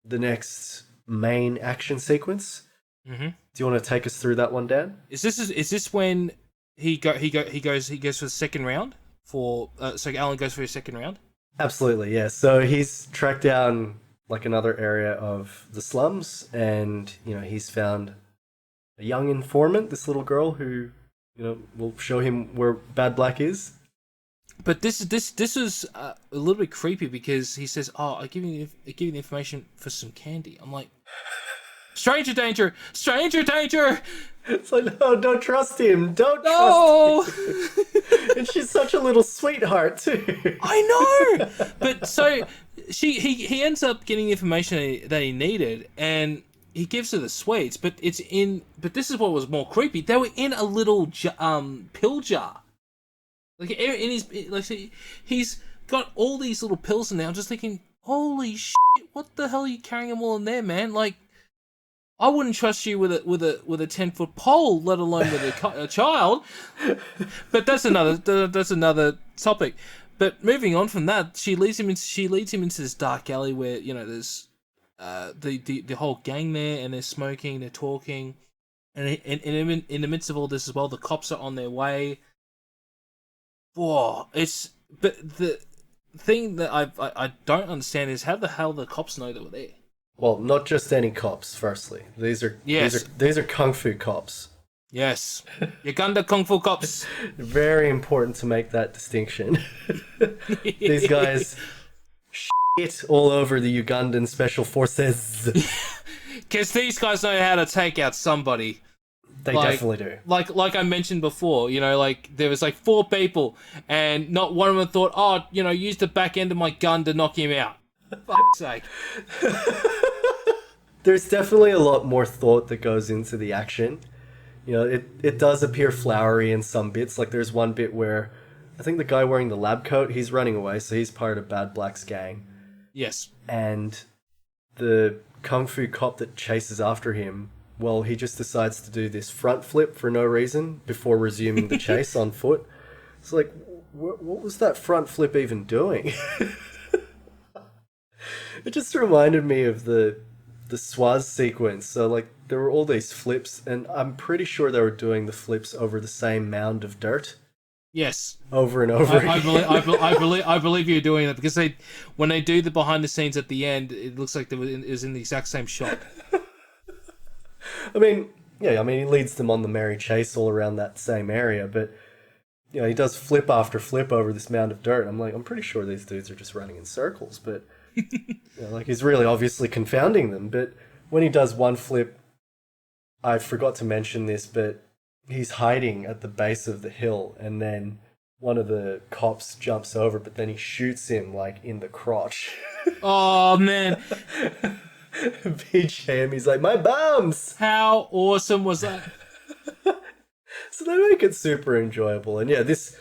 the next main action sequence. Mm-hmm. Do you want to take us through that one, Dan? Is this when he goes for the second round so Alan goes for his second round? Absolutely, yeah. So he's tracked down like another area of the slums, and he's found a young informant, this little girl who. We'll show him where Bad Black is. But this is a little bit creepy because he says, "Oh, I give you the information for some candy." I'm like, "Stranger danger! Stranger danger!" It's like, no, don't trust him. Don't trust him. And she's such a little sweetheart too. I know, but so he ends up getting the information that he needed and. He gives her the sweets, but this is what was more creepy. They were in a little pill jar. Like in his, he's got all these little pills in there. I'm just thinking, holy shit, what the hell are you carrying them all in there, man? Like, I wouldn't trust you with a 10-foot pole, let alone with a child. But that's another topic. But moving on from that, she leads him into this dark alley where there's the whole gang there, and they're smoking, they're talking, and in the midst of all this as well, the cops are on their way. Whoa, but the thing that I don't understand is how the hell the cops know that we're there. Well, not just any cops. Firstly, these are kung fu cops. Yes, Uganda Kung Fu cops. Very important to make that distinction. These guys shit all over the Ugandan special forces. Because these guys know how to take out somebody. They definitely do. Like I mentioned before, there was 4 people, and not one of them thought, use the back end of my gun to knock him out. Fuck's sake. There's definitely a lot more thought that goes into the action. It does appear flowery in some bits. Like there's one bit where I think the guy wearing the lab coat, he's running away, so he's part of Bad Black's gang. Yes. And the kung fu cop that chases after him, well, he just decides to do this front flip for no reason before resuming the chase on foot. It's like, what was that front flip even doing? It just reminded me of the Swaz sequence. So, there were all these flips, and I'm pretty sure they were doing the flips over the same mound of dirt. Yes. Over and over again. I believe you're doing that, because when they do the behind the scenes at the end, it looks like it was in the exact same shot. I mean, he leads them on the merry chase all around that same area, but he does flip after flip over this mound of dirt. I'm pretty sure these dudes are just running in circles, but he's really obviously confounding them. But when he does one flip, I forgot to mention this, but he's hiding at the base of the hill, and then one of the cops jumps over, but then he shoots him in the crotch. Oh man. BGM, he's like, my bombs! How awesome was that? So they make it super enjoyable. And this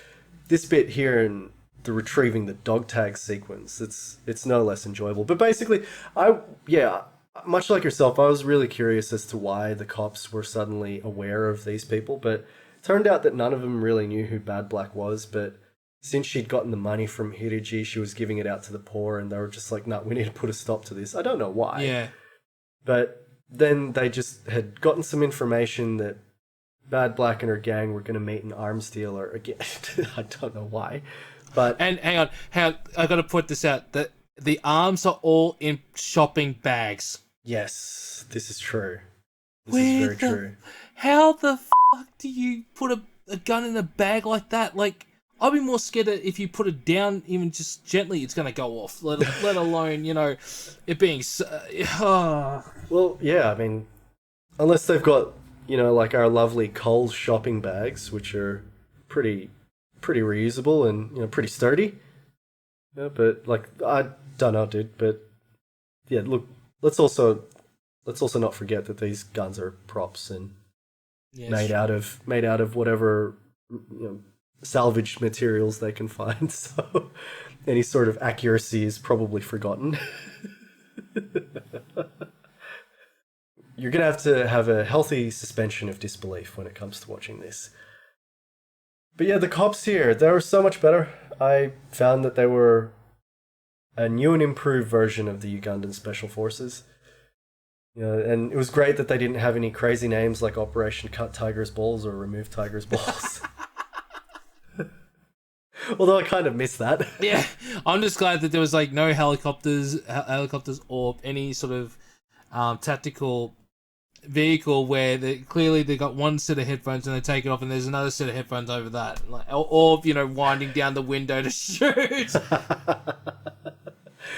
bit here in the retrieving the dog tag sequence, it's no less enjoyable. But basically, much like yourself, I was really curious as to why the cops were suddenly aware of these people, but it turned out that none of them really knew who Bad Black was, but since she'd gotten the money from Hiraji, she was giving it out to the poor, and they were just like, no, we need to put a stop to this. I don't know why. Yeah. But then they just had gotten some information that Bad Black and her gang were going to meet in arms dealer again. I don't know why. And hang on, I got to put this out. The arms are all in shopping bags. Yes, this is true. This is very true. How the fuck do you put a gun in a bag like that? I'd be more scared that if you put it down, even just gently, it's going to go off. Let alone, it being... Well, yeah, unless they've got, our lovely Coles shopping bags, which are pretty reusable and, pretty sturdy. Yeah, but, I don't know, dude, but... Yeah, look, let's also not forget that these guns are props and made out of whatever, salvaged materials they can find, so any sort of accuracy is probably forgotten. You're going to have a healthy suspension of disbelief when it comes to watching this. But yeah, the cops here, they were so much better. I found that they were a new and improved version of the Ugandan Special Forces. And it was great that they didn't have any crazy names like Operation Cut Tiger's Balls or Remove Tiger's Balls. Although I kind of miss that. Yeah, I'm just glad that there was no helicopters or any sort of tactical vehicle where clearly they got one set of headphones and they take it off and there's another set of headphones over that, or winding down the window to shoot.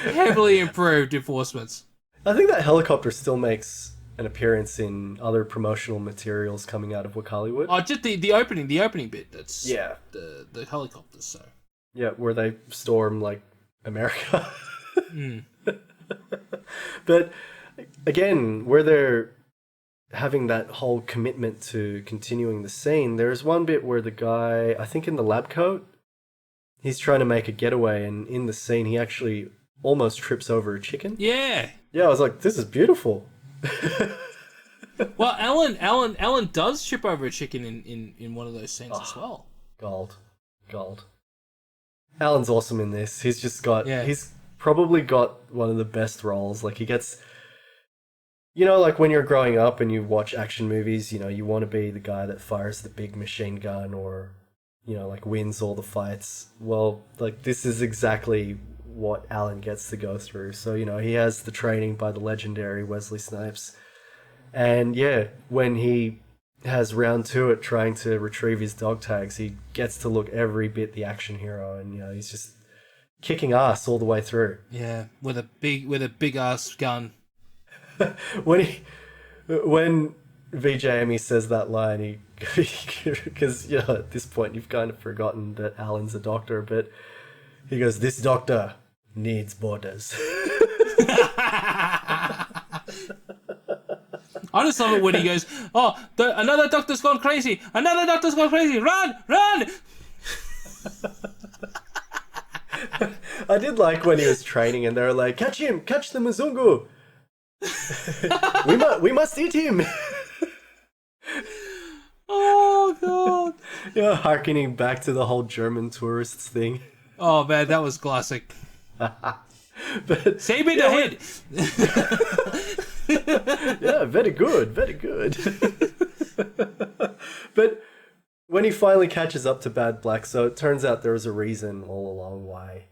Heavily improved enforcements. I think that helicopter still makes an appearance in other promotional materials coming out of Wakaliwood. Oh, just the opening bit. That's the helicopters. So yeah, where they storm America. Mm. But again, where they're having that whole commitment to continuing the scene, there's one bit where the guy, I think in the lab coat, he's trying to make a getaway, and in the scene he actually almost trips over a chicken. Yeah. Yeah, I was like, this is beautiful. Well, Alan does trip over a chicken in one of those scenes as well. Gold. Alan's awesome in this. Yeah. He's probably got one of the best roles. Like he gets, like when you're growing up and you watch action movies, you want to be the guy that fires the big machine gun or, like wins all the fights. Well, like this is exactly what Alan gets to go through. So, he has the training by the legendary Wesley Snipes. And yeah, when he has round two at trying to retrieve his dog tags, he gets to look every bit the action hero, and he's just kicking ass all the way through. Yeah, with a big ass gun. when VJ Amy says that line, because at this point you've kind of forgotten that Alan's a doctor, but he goes, "This doctor needs borders." I just love it when he goes, "Oh, another doctor's gone crazy! Another doctor's gone crazy! Run! Run!" I did like when he was training and they were like, "Catch him! Catch the Mzungu! we must eat him!" Oh god! Harkening back to the whole German tourists thing. Oh man, that was classic. But save me the head. Yeah, very good. But when he finally catches up to Bad Black, so it turns out there was a reason all along why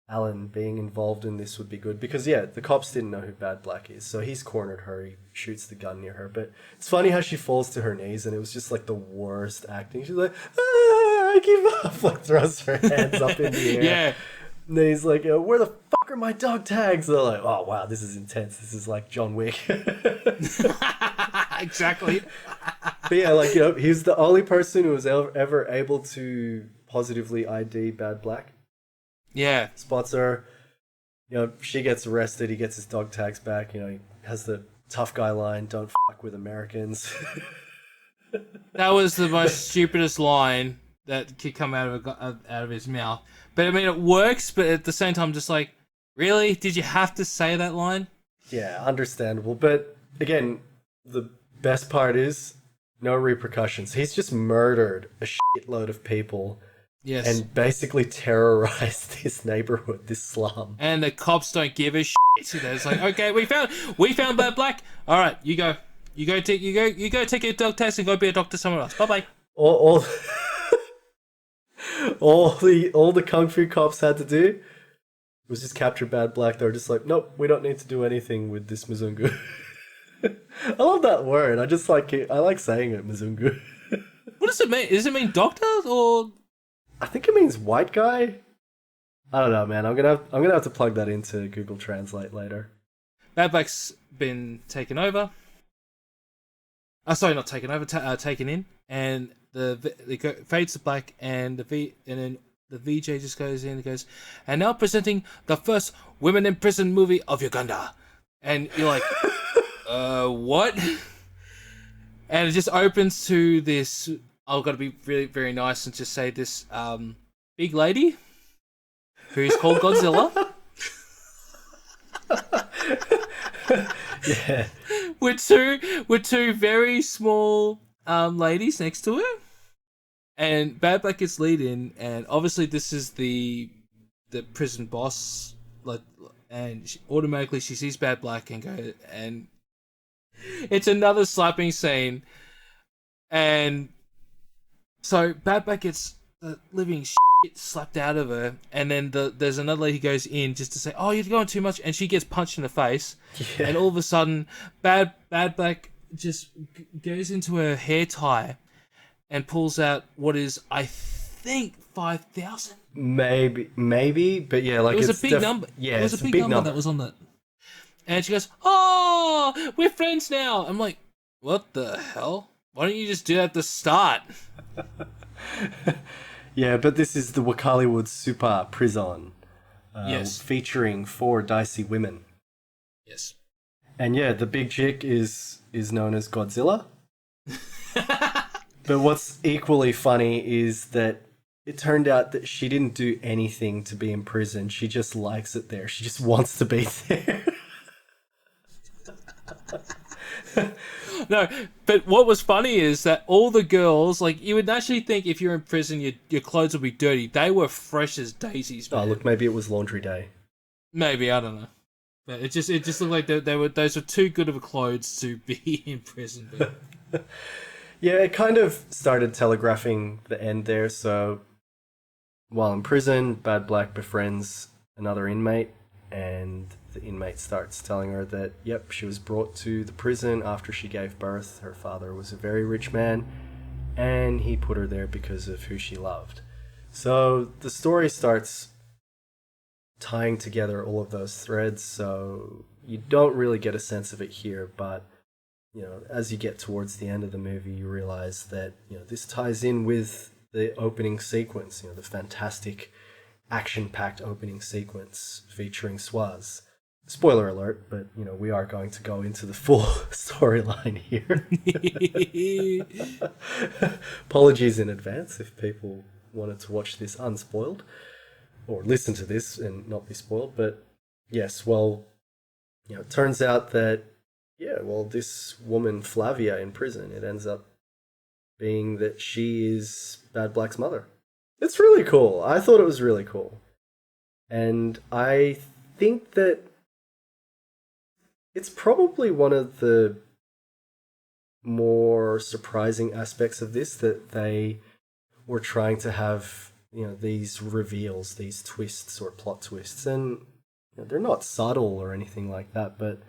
Alan being involved in this would be good. Because, the cops didn't know who Bad Black is, so he's cornered her, he shoots the gun near her. But it's funny how she falls to her knees, and it was just like the worst acting. She's like, I give up, like throws her hands up in the air. Yeah. And then he's like, where the fuck are my dog tags? They're like, oh wow, this is intense. This is like John Wick. Exactly. But yeah, he's the only person who was ever able to positively ID Bad Black. Yeah. Spots her. She gets arrested. He gets his dog tags back. He has the tough guy line, "Don't fuck with Americans." That was the most stupidest line that could come out of his mouth. But I mean, it works. But at the same time, just like, really, did you have to say that line? Yeah, understandable. But again, the best part is no repercussions. He's just murdered a shitload of people. Yes. And basically terrorized this neighborhood, this slum. And the cops don't give a shit. It's like, okay, we found Bad Black. All right, you go take your dog test and go be a doctor somewhere else. Bye bye. All the kung fu cops had to do was just capture Bad Black. They were just like, nope, we don't need to do anything with this Mzungu. I love that word. I just like it. I like saying it, Mzungu. What does it mean? Does it mean doctor or? I think it means white guy. I don't know, man. I'm gonna have to plug that into Google Translate later. Bad Black's been taken over. Sorry, not taken over. Taken in, and it fades to black, and then the VJ just goes in and goes, and now presenting the first women in prison movie of Uganda, and you're like, what? And it just opens to this. I've got to be really very nice and just say this big lady who's called Godzilla. Yeah. With two very small ladies next to her. And Bad Black gets lead in, and obviously this is the prison boss, and automatically she sees Bad Black and it's another slapping scene, and so Bad Black gets the living shit slapped out of her, and then there's another lady who goes in just to say, "Oh, you're going too much," and she gets punched in the face, and all of a sudden, Bad Black just goes into her hair tie and pulls out what is, I think, 5,000. Maybe, but yeah, like it was a big number. Yeah, it was a big number that was on that. And she goes, "Oh, we're friends now." I'm like, what the hell? Why don't you just do that at the start? Yeah, but this is the Wakaliwood Super Prison. Yes. Featuring 4 dicey women. Yes. And yeah, the big chick is known as Godzilla. But what's equally funny is that it turned out that she didn't do anything to be in prison. She just likes it there. She just wants to be there. No, but what was funny is that all the girls, like, you would naturally think if you're in prison, your clothes would be dirty. They were fresh as daisies, man. Oh, look, maybe it was laundry day. Maybe, I don't know. But it just looked like those were too good of clothes to be in prison. But... Yeah, it kind of started telegraphing the end there. So while in prison, Bad Black befriends another inmate, and the inmate starts telling her that, yep, she was brought to the prison after she gave birth. Her father was a very rich man, and he put her there because of who she loved. So the story starts tying together all of those threads, so you don't really get a sense of it here, but as you get towards the end of the movie, you realize that this ties in with the opening sequence, the fantastic action-packed opening sequence featuring Swaz. Spoiler alert, but we are going to go into the full storyline here. Apologies in advance if people wanted to watch this unspoiled or listen to this and not be spoiled, but yes, well, it turns out that this woman Flavia in prison, it ends up being that she is Bad Black's mother. It's really cool. I thought it was really cool. And I think that it's probably one of the more surprising aspects of this, that they were trying to have, these reveals, these twists or plot twists. And they're not subtle or anything like that, but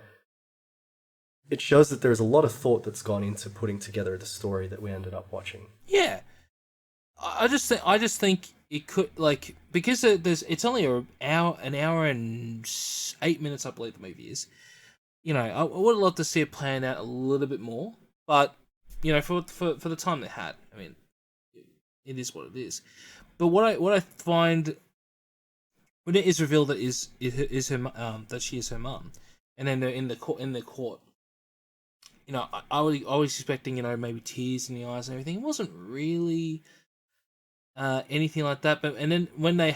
it shows that there's a lot of thought that's gone into putting together the story that we ended up watching. Yeah. I just think it could, like, because it's only an hour and 8 minutes, I believe the movie is. I would love to see it planned out a little bit more, but for the time they had, I mean, it is what it is. But what I find when it is revealed that is her that she is her mum, and then they're in the court. I was expecting maybe tears in the eyes and everything. It wasn't really anything like that. But and then when they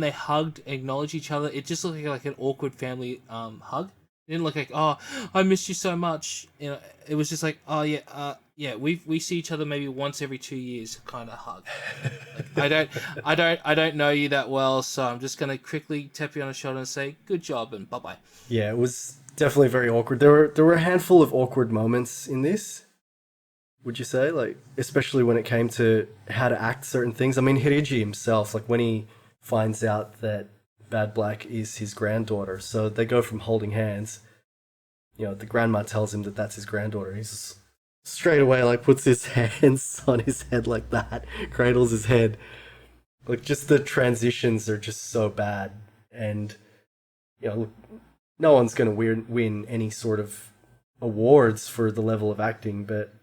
hugged, acknowledged each other, it just looked like an awkward family hug. It didn't look like, oh, I missed you so much. It was just like, oh yeah, we see each other maybe once every 2 years kind of hug. Like, I don't know you that well, so I'm just gonna quickly tap you on the shoulder and say good job and bye bye. Yeah, it was definitely very awkward. There were a handful of awkward moments in this. Would you say, like, especially when it came to how to act certain things? I mean, Hiriji himself, like when he finds out that Bad Black is his granddaughter, so they go from holding hands. The grandma tells him that that's his granddaughter. He's straight away like puts his hands on his head like that, cradles his head. Like, just the transitions are just so bad, and no one's going to win any sort of awards for the level of acting, but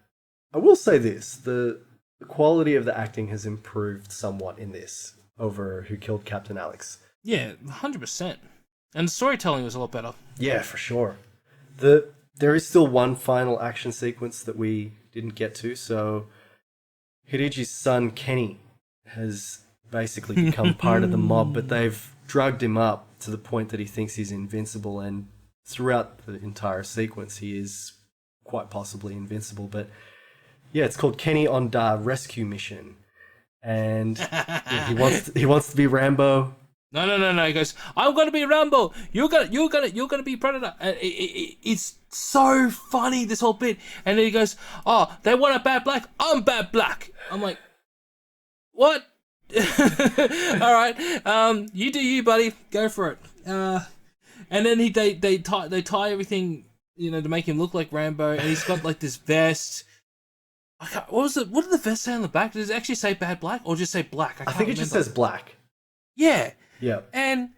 I will say this, the quality of the acting has improved somewhat in this over Who Killed Captain Alex. Yeah, 100%. And the storytelling was a lot better. Yeah, for sure. There is still one final action sequence that we didn't get to, so Hiriji's son Kenny has basically become part of the mob, but they've drugged him up to the point that he thinks he's invincible, and throughout the entire sequence he is quite possibly invincible. But yeah, it's called Kenny on Da Rescue Mission, and he wants to be Rambo. No. He goes, I'm gonna be Rambo. You're gonna be Predator. It's so funny, this whole bit. And then he goes, oh, they want a Bad Black. I'm Bad Black. I'm like, what? All right, you do you, buddy. Go for it. And then they tie everything, to make him look like Rambo, and he's got like this vest. What did the vest say on the back? Does it actually say Bad Black or just say Black? I think it just says Black. Yeah. Yeah. And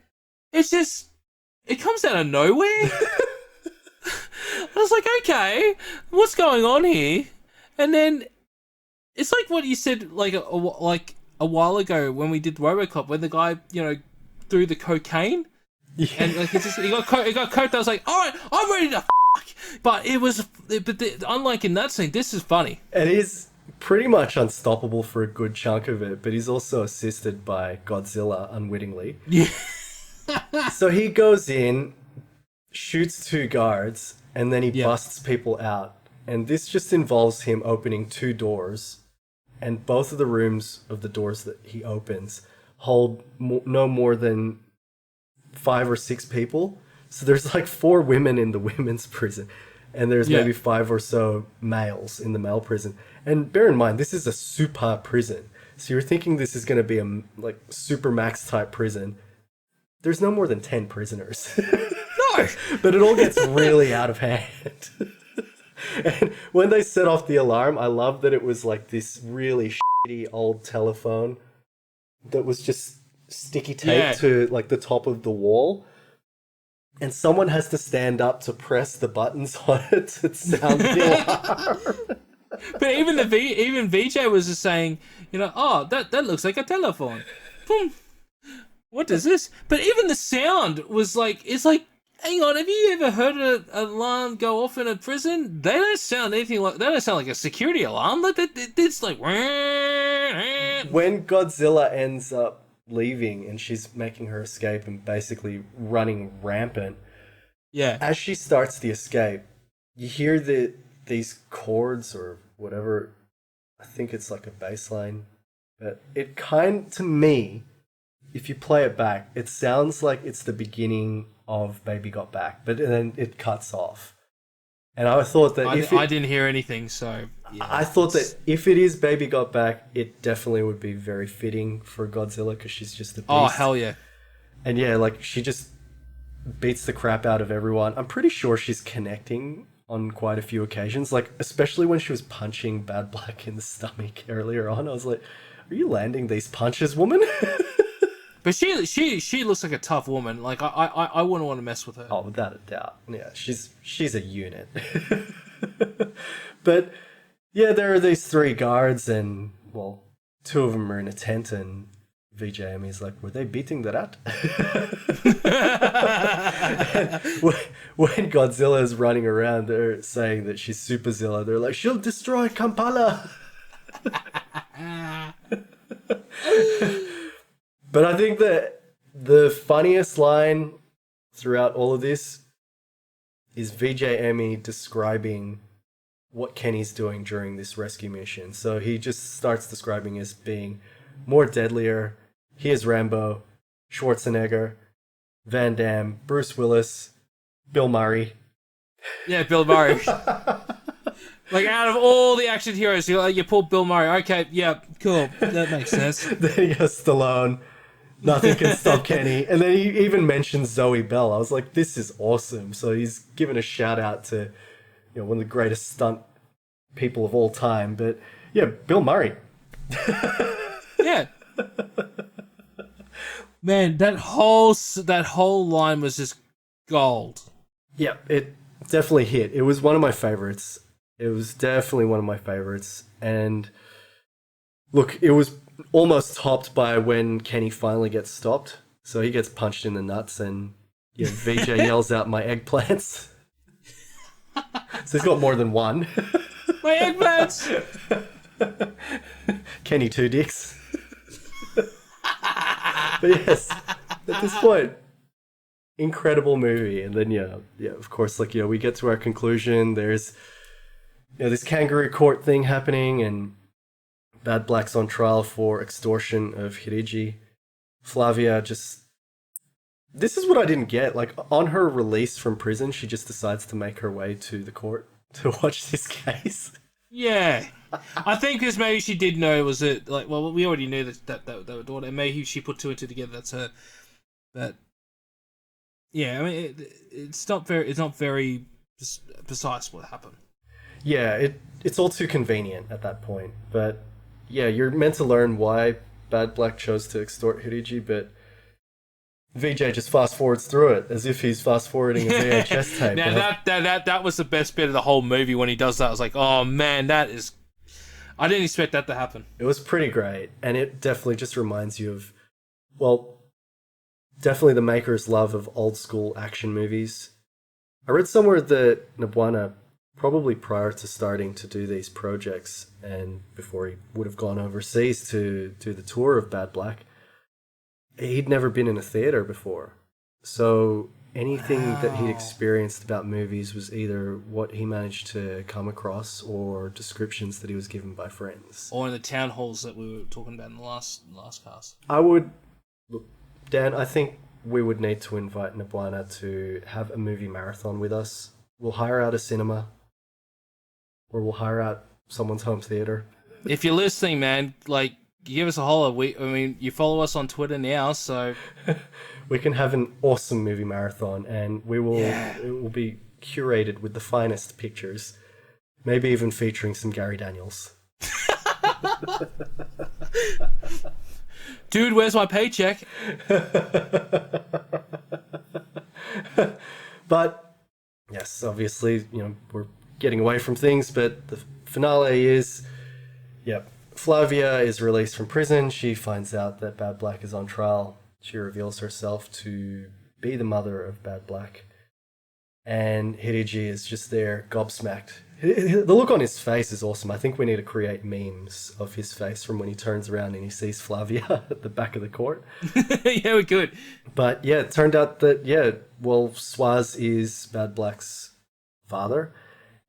it comes out of nowhere. I was like, okay, what's going on here? And then it's like what you said, like a while ago when we did RoboCop, when the guy, threw the cocaine, and like he got coked. I was like, all right, I'm ready to. But unlike in that scene, this is funny. It is pretty much unstoppable for a good chunk of it, but he's also assisted by Godzilla unwittingly. Yeah. So he goes in, shoots 2 guards, and then he busts people out. And this just involves him opening two doors, and both of the rooms of the doors that he opens hold no more than 5 or 6 people. So there's like 4 women in the women's prison, and there's maybe 5 or so males in the male prison. And bear in mind, this is a super prison. So you're thinking this is going to be a like super max type prison. There's no more than 10 prisoners. No! But it all gets really out of hand. And when they set off the alarm, I love that it was like this really shitty old telephone that was just sticky taped to like the top of the wall. And someone has to stand up to press the buttons on it to sound the alarm. But even VJ was just saying, oh, that looks like a telephone. Boom. What is this? But even the sound was like, it's like, hang on, have you ever heard an alarm go off in a prison? They don't sound anything like, they don't sound like a security alarm. Like it's like when Godzilla ends up leaving and she's making her escape and basically running rampant. Yeah. As she starts the escape, you hear these chords or whatever. I think it's like a bass line. But it to me, if you play it back, it sounds like it's the beginning of Baby Got Back, but then it cuts off. And I thought that I didn't hear anything, so yeah, I thought that if it is Baby Got Back, it definitely would be very fitting for Godzilla because she's just a beast. Oh hell yeah! And yeah, like she just beats the crap out of everyone. I'm pretty sure she's connecting on quite a few occasions, like especially when she was punching Bad Black in the stomach earlier on. I was like, "Are you landing these punches, woman?" But she looks like a tough woman. Like I wouldn't want to mess with her. Oh, without a doubt. Yeah, she's a unit. But yeah, there are these 3 guards, and well, 2 of them are in a tent, and VJM's like, were they beating the rat? when Godzilla's running around, they're saying that she's Superzilla. They're like, she'll destroy Kampala. But I think that the funniest line throughout all of this is VJ Emmy describing what Kenny's doing during this rescue mission. So he just starts describing as being more deadlier. He is Rambo, Schwarzenegger, Van Damme, Bruce Willis, Bill Murray. Yeah, Bill Murray. Like, out of all the action heroes, you pull Bill Murray. Okay, yeah, cool. That makes sense. Then he goes Stallone. Nothing can stop Kenny. And then he even mentions Zoe Bell. I was like, this is awesome. So he's given a shout out to one of the greatest stunt people of all time. But yeah, Bill Murray. Yeah. Man, that whole line was just gold. Yeah, it definitely hit. It was one of my favorites. It was definitely one of my favorites. And look, it was almost topped by when Kenny finally gets stopped. So he gets punched in the nuts, and VJ yells out, "My eggplants." So he's got more than one. My eggplants! Kenny 2 dicks. But yes, at this point, incredible movie. And then of course, like we get to our conclusion. There's this kangaroo court thing happening, and Bad Black's on trial for extortion of Hiriji. Flavia this is what I didn't get. Like, on her release from prison, she just decides to make her way to the court to watch this case. Yeah. I think because maybe she did know, was it, like, well, we already knew that they were doing it, and maybe she put 2 and 2 together, that's her. But, yeah, I mean, it's not very precise what happened. Yeah, it's all too convenient at that point. But yeah, you're meant to learn why Bad Black chose to extort Hiriji, but VJ just fast forwards through it as if he's fast forwarding a VHS tape. Now that was the best bit of the whole movie when he does that. I was like, oh man, I didn't expect that to happen. It was pretty great, and it definitely just reminds you of, well, definitely the maker's love of old school action movies. I read somewhere that Nobuana, probably prior to starting to do these projects and before he would have gone overseas to do the tour of Bad Black, he'd never been in a theater before. So anything that he'd Wow. experienced about movies was either what he managed to come across or descriptions that he was given by friends. Or in the town halls that we were talking about in the last cast. I would, look, Dan, I think we would need to invite Nabwana to have a movie marathon with us. We'll hire out a cinema, or we'll hire out someone's home theater. If you're listening, man, like, give us a holler. You follow us on Twitter now, so We can have an awesome movie marathon, and we will. Yeah. It will be curated with the finest pictures, maybe even featuring some Gary Daniels. dude, where's my paycheck? But yes, obviously, we're getting away from things, but the finale is, yep, Flavia is released from prison. She finds out that Bad Black is on trial. She reveals herself to be the mother of Bad Black. And Hidiji is just there, gobsmacked. The look on his face is awesome. I think we need to create memes of his face from when he turns around and he sees Flavia at the back of the court. Yeah, we could. But yeah, it turned out that, Swaz is Bad Black's father.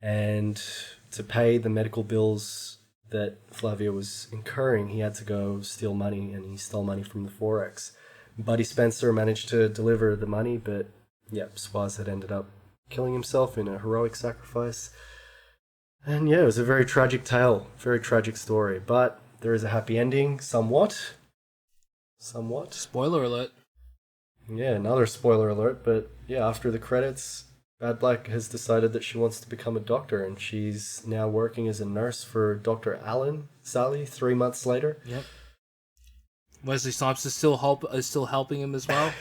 And to pay the medical bills that Flavia was incurring, he had to go steal money, and he stole money from the Forex. Buddy Spencer managed to deliver the money, but Swaz had ended up killing himself in a heroic sacrifice. And yeah, it was a very tragic tale, very tragic story. But there is a happy ending, somewhat. Spoiler alert. Yeah, another spoiler alert, but yeah, after the credits, Bad Black has decided that she wants to become a doctor, and she's now working as a nurse for Dr. Alan Sally 3 months later. Yep. Wesley Snipes is still helping him as well.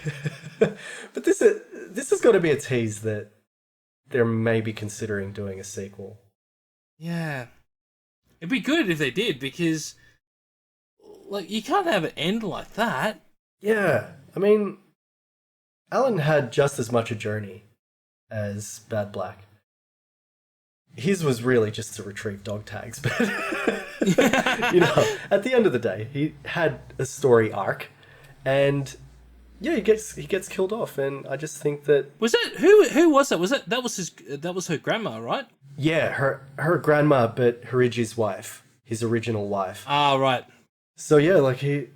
But this has got to be a tease that they're maybe considering doing a sequel. Yeah. It'd be good if they did, because like, you can't have it end like that. Yeah, I mean, Alan had just as much a journey as Bad Black. His was really just to retrieve dog tags, but at the end of the day, he had a story arc, and yeah, he gets killed off, and I just think that Was that who was that? That was her grandma, right? yeah, her grandma, but Hariji's wife, his original wife. Ah, right. So yeah, like he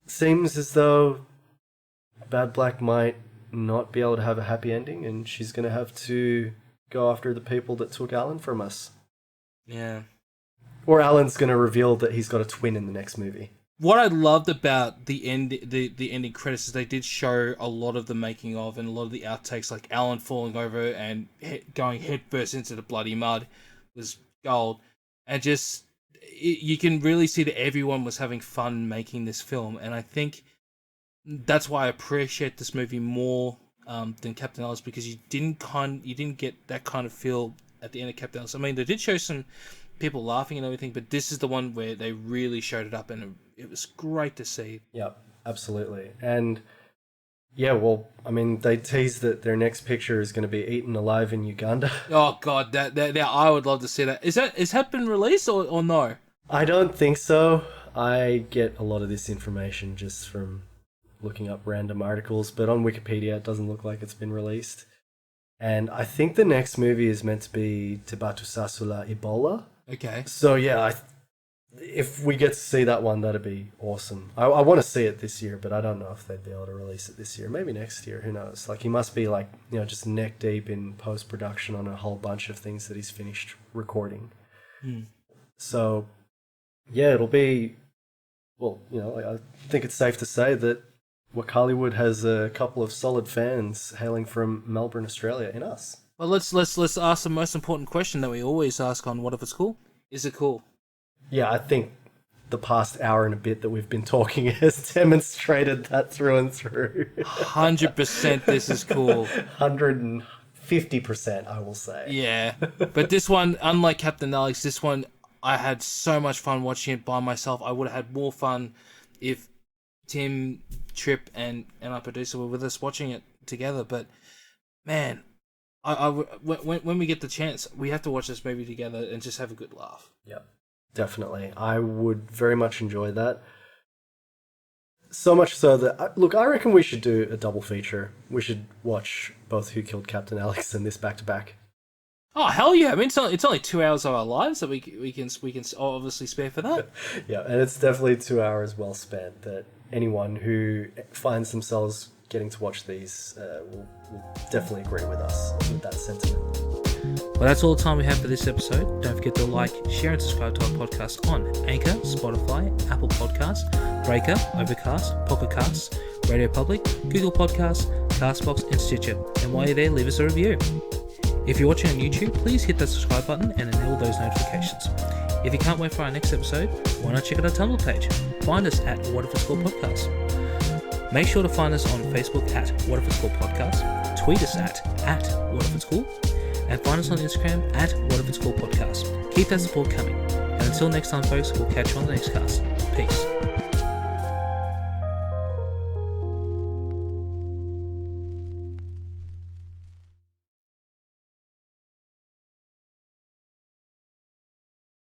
seems as though Bad Black might not be able to have a happy ending, and she's gonna have to go after the people that took Alan from us. Yeah. Or Alan's going to reveal that he's got a twin in the next movie. What I loved about the ending credits is they did show a lot of the making of and a lot of the outtakes, like Alan falling over and going headfirst into the bloody mud was gold. And just, you can really see that everyone was having fun making this film. And I think that's why I appreciate this movie more than Captain Alice, because you didn't get that kind of feel at the end of Captain Alice. I mean, they did show some people laughing and everything, but this is the one where they really showed it up, and it was great to see. Yeah, absolutely. And yeah, well, I mean, they teased that their next picture is going to be eaten alive in Uganda. Oh god, that I would love to see that. Is that been released or no? I don't think so. I get a lot of this information just from looking up random articles, but on Wikipedia it doesn't look like it's been released. And I think the next movie is meant to be Tibatu Sasula Ebola. Okay. So yeah, if we get to see that one, that'd be awesome. I want to see it this year, but I don't know if they'd be able to release it this year. Maybe next year, who knows? Like, he must be like, just neck deep in post-production on a whole bunch of things that he's finished recording. So yeah, it'll be, well, I think it's safe to say that Wakaliwood has a couple of solid fans hailing from Melbourne, Australia, in us. Well, let's ask the most important question that we always ask on What If It's Cool? Is it cool? Yeah, I think the past hour and a bit that we've been talking has demonstrated that through and through. 100% this is cool. 150%, I will say. Yeah. But this one, unlike Captain Alex, this one, I had so much fun watching it by myself. I would have had more fun if Tim, Trip, and our producer were with us watching it together. But, man, when we get the chance, we have to watch this movie together and just have a good laugh. Yeah, definitely. I would very much enjoy that. So much so that look, I reckon we should do a double feature. We should watch both Who Killed Captain Alex and this back to back. Oh hell yeah! I mean, it's only 2 hours of our lives that we can obviously spare for that. Yeah, and it's definitely 2 hours well spent. That anyone who finds themselves getting to watch these will definitely agree with us with that sentiment. Well, that's all the time we have for this episode. Don't forget to like, share, and subscribe to our podcast on Anchor, Spotify, Apple Podcasts, Breaker, Overcast, Pocket Casts, Radio Public, Google Podcasts, Castbox, and Stitcher. And while you're there, leave us a review. If you're watching on YouTube, please hit that subscribe button and enable those notifications. If you can't wait for our next episode, why not check out our Tumblr page? Find us at What If It's Called Podcast. Make sure to find us on Facebook at What If It's Called Podcast, tweet us at What If It's Called, and find us on Instagram at What If It's Called Podcast. Keep that support coming. And until next time, folks, we'll catch you on the next cast. Peace.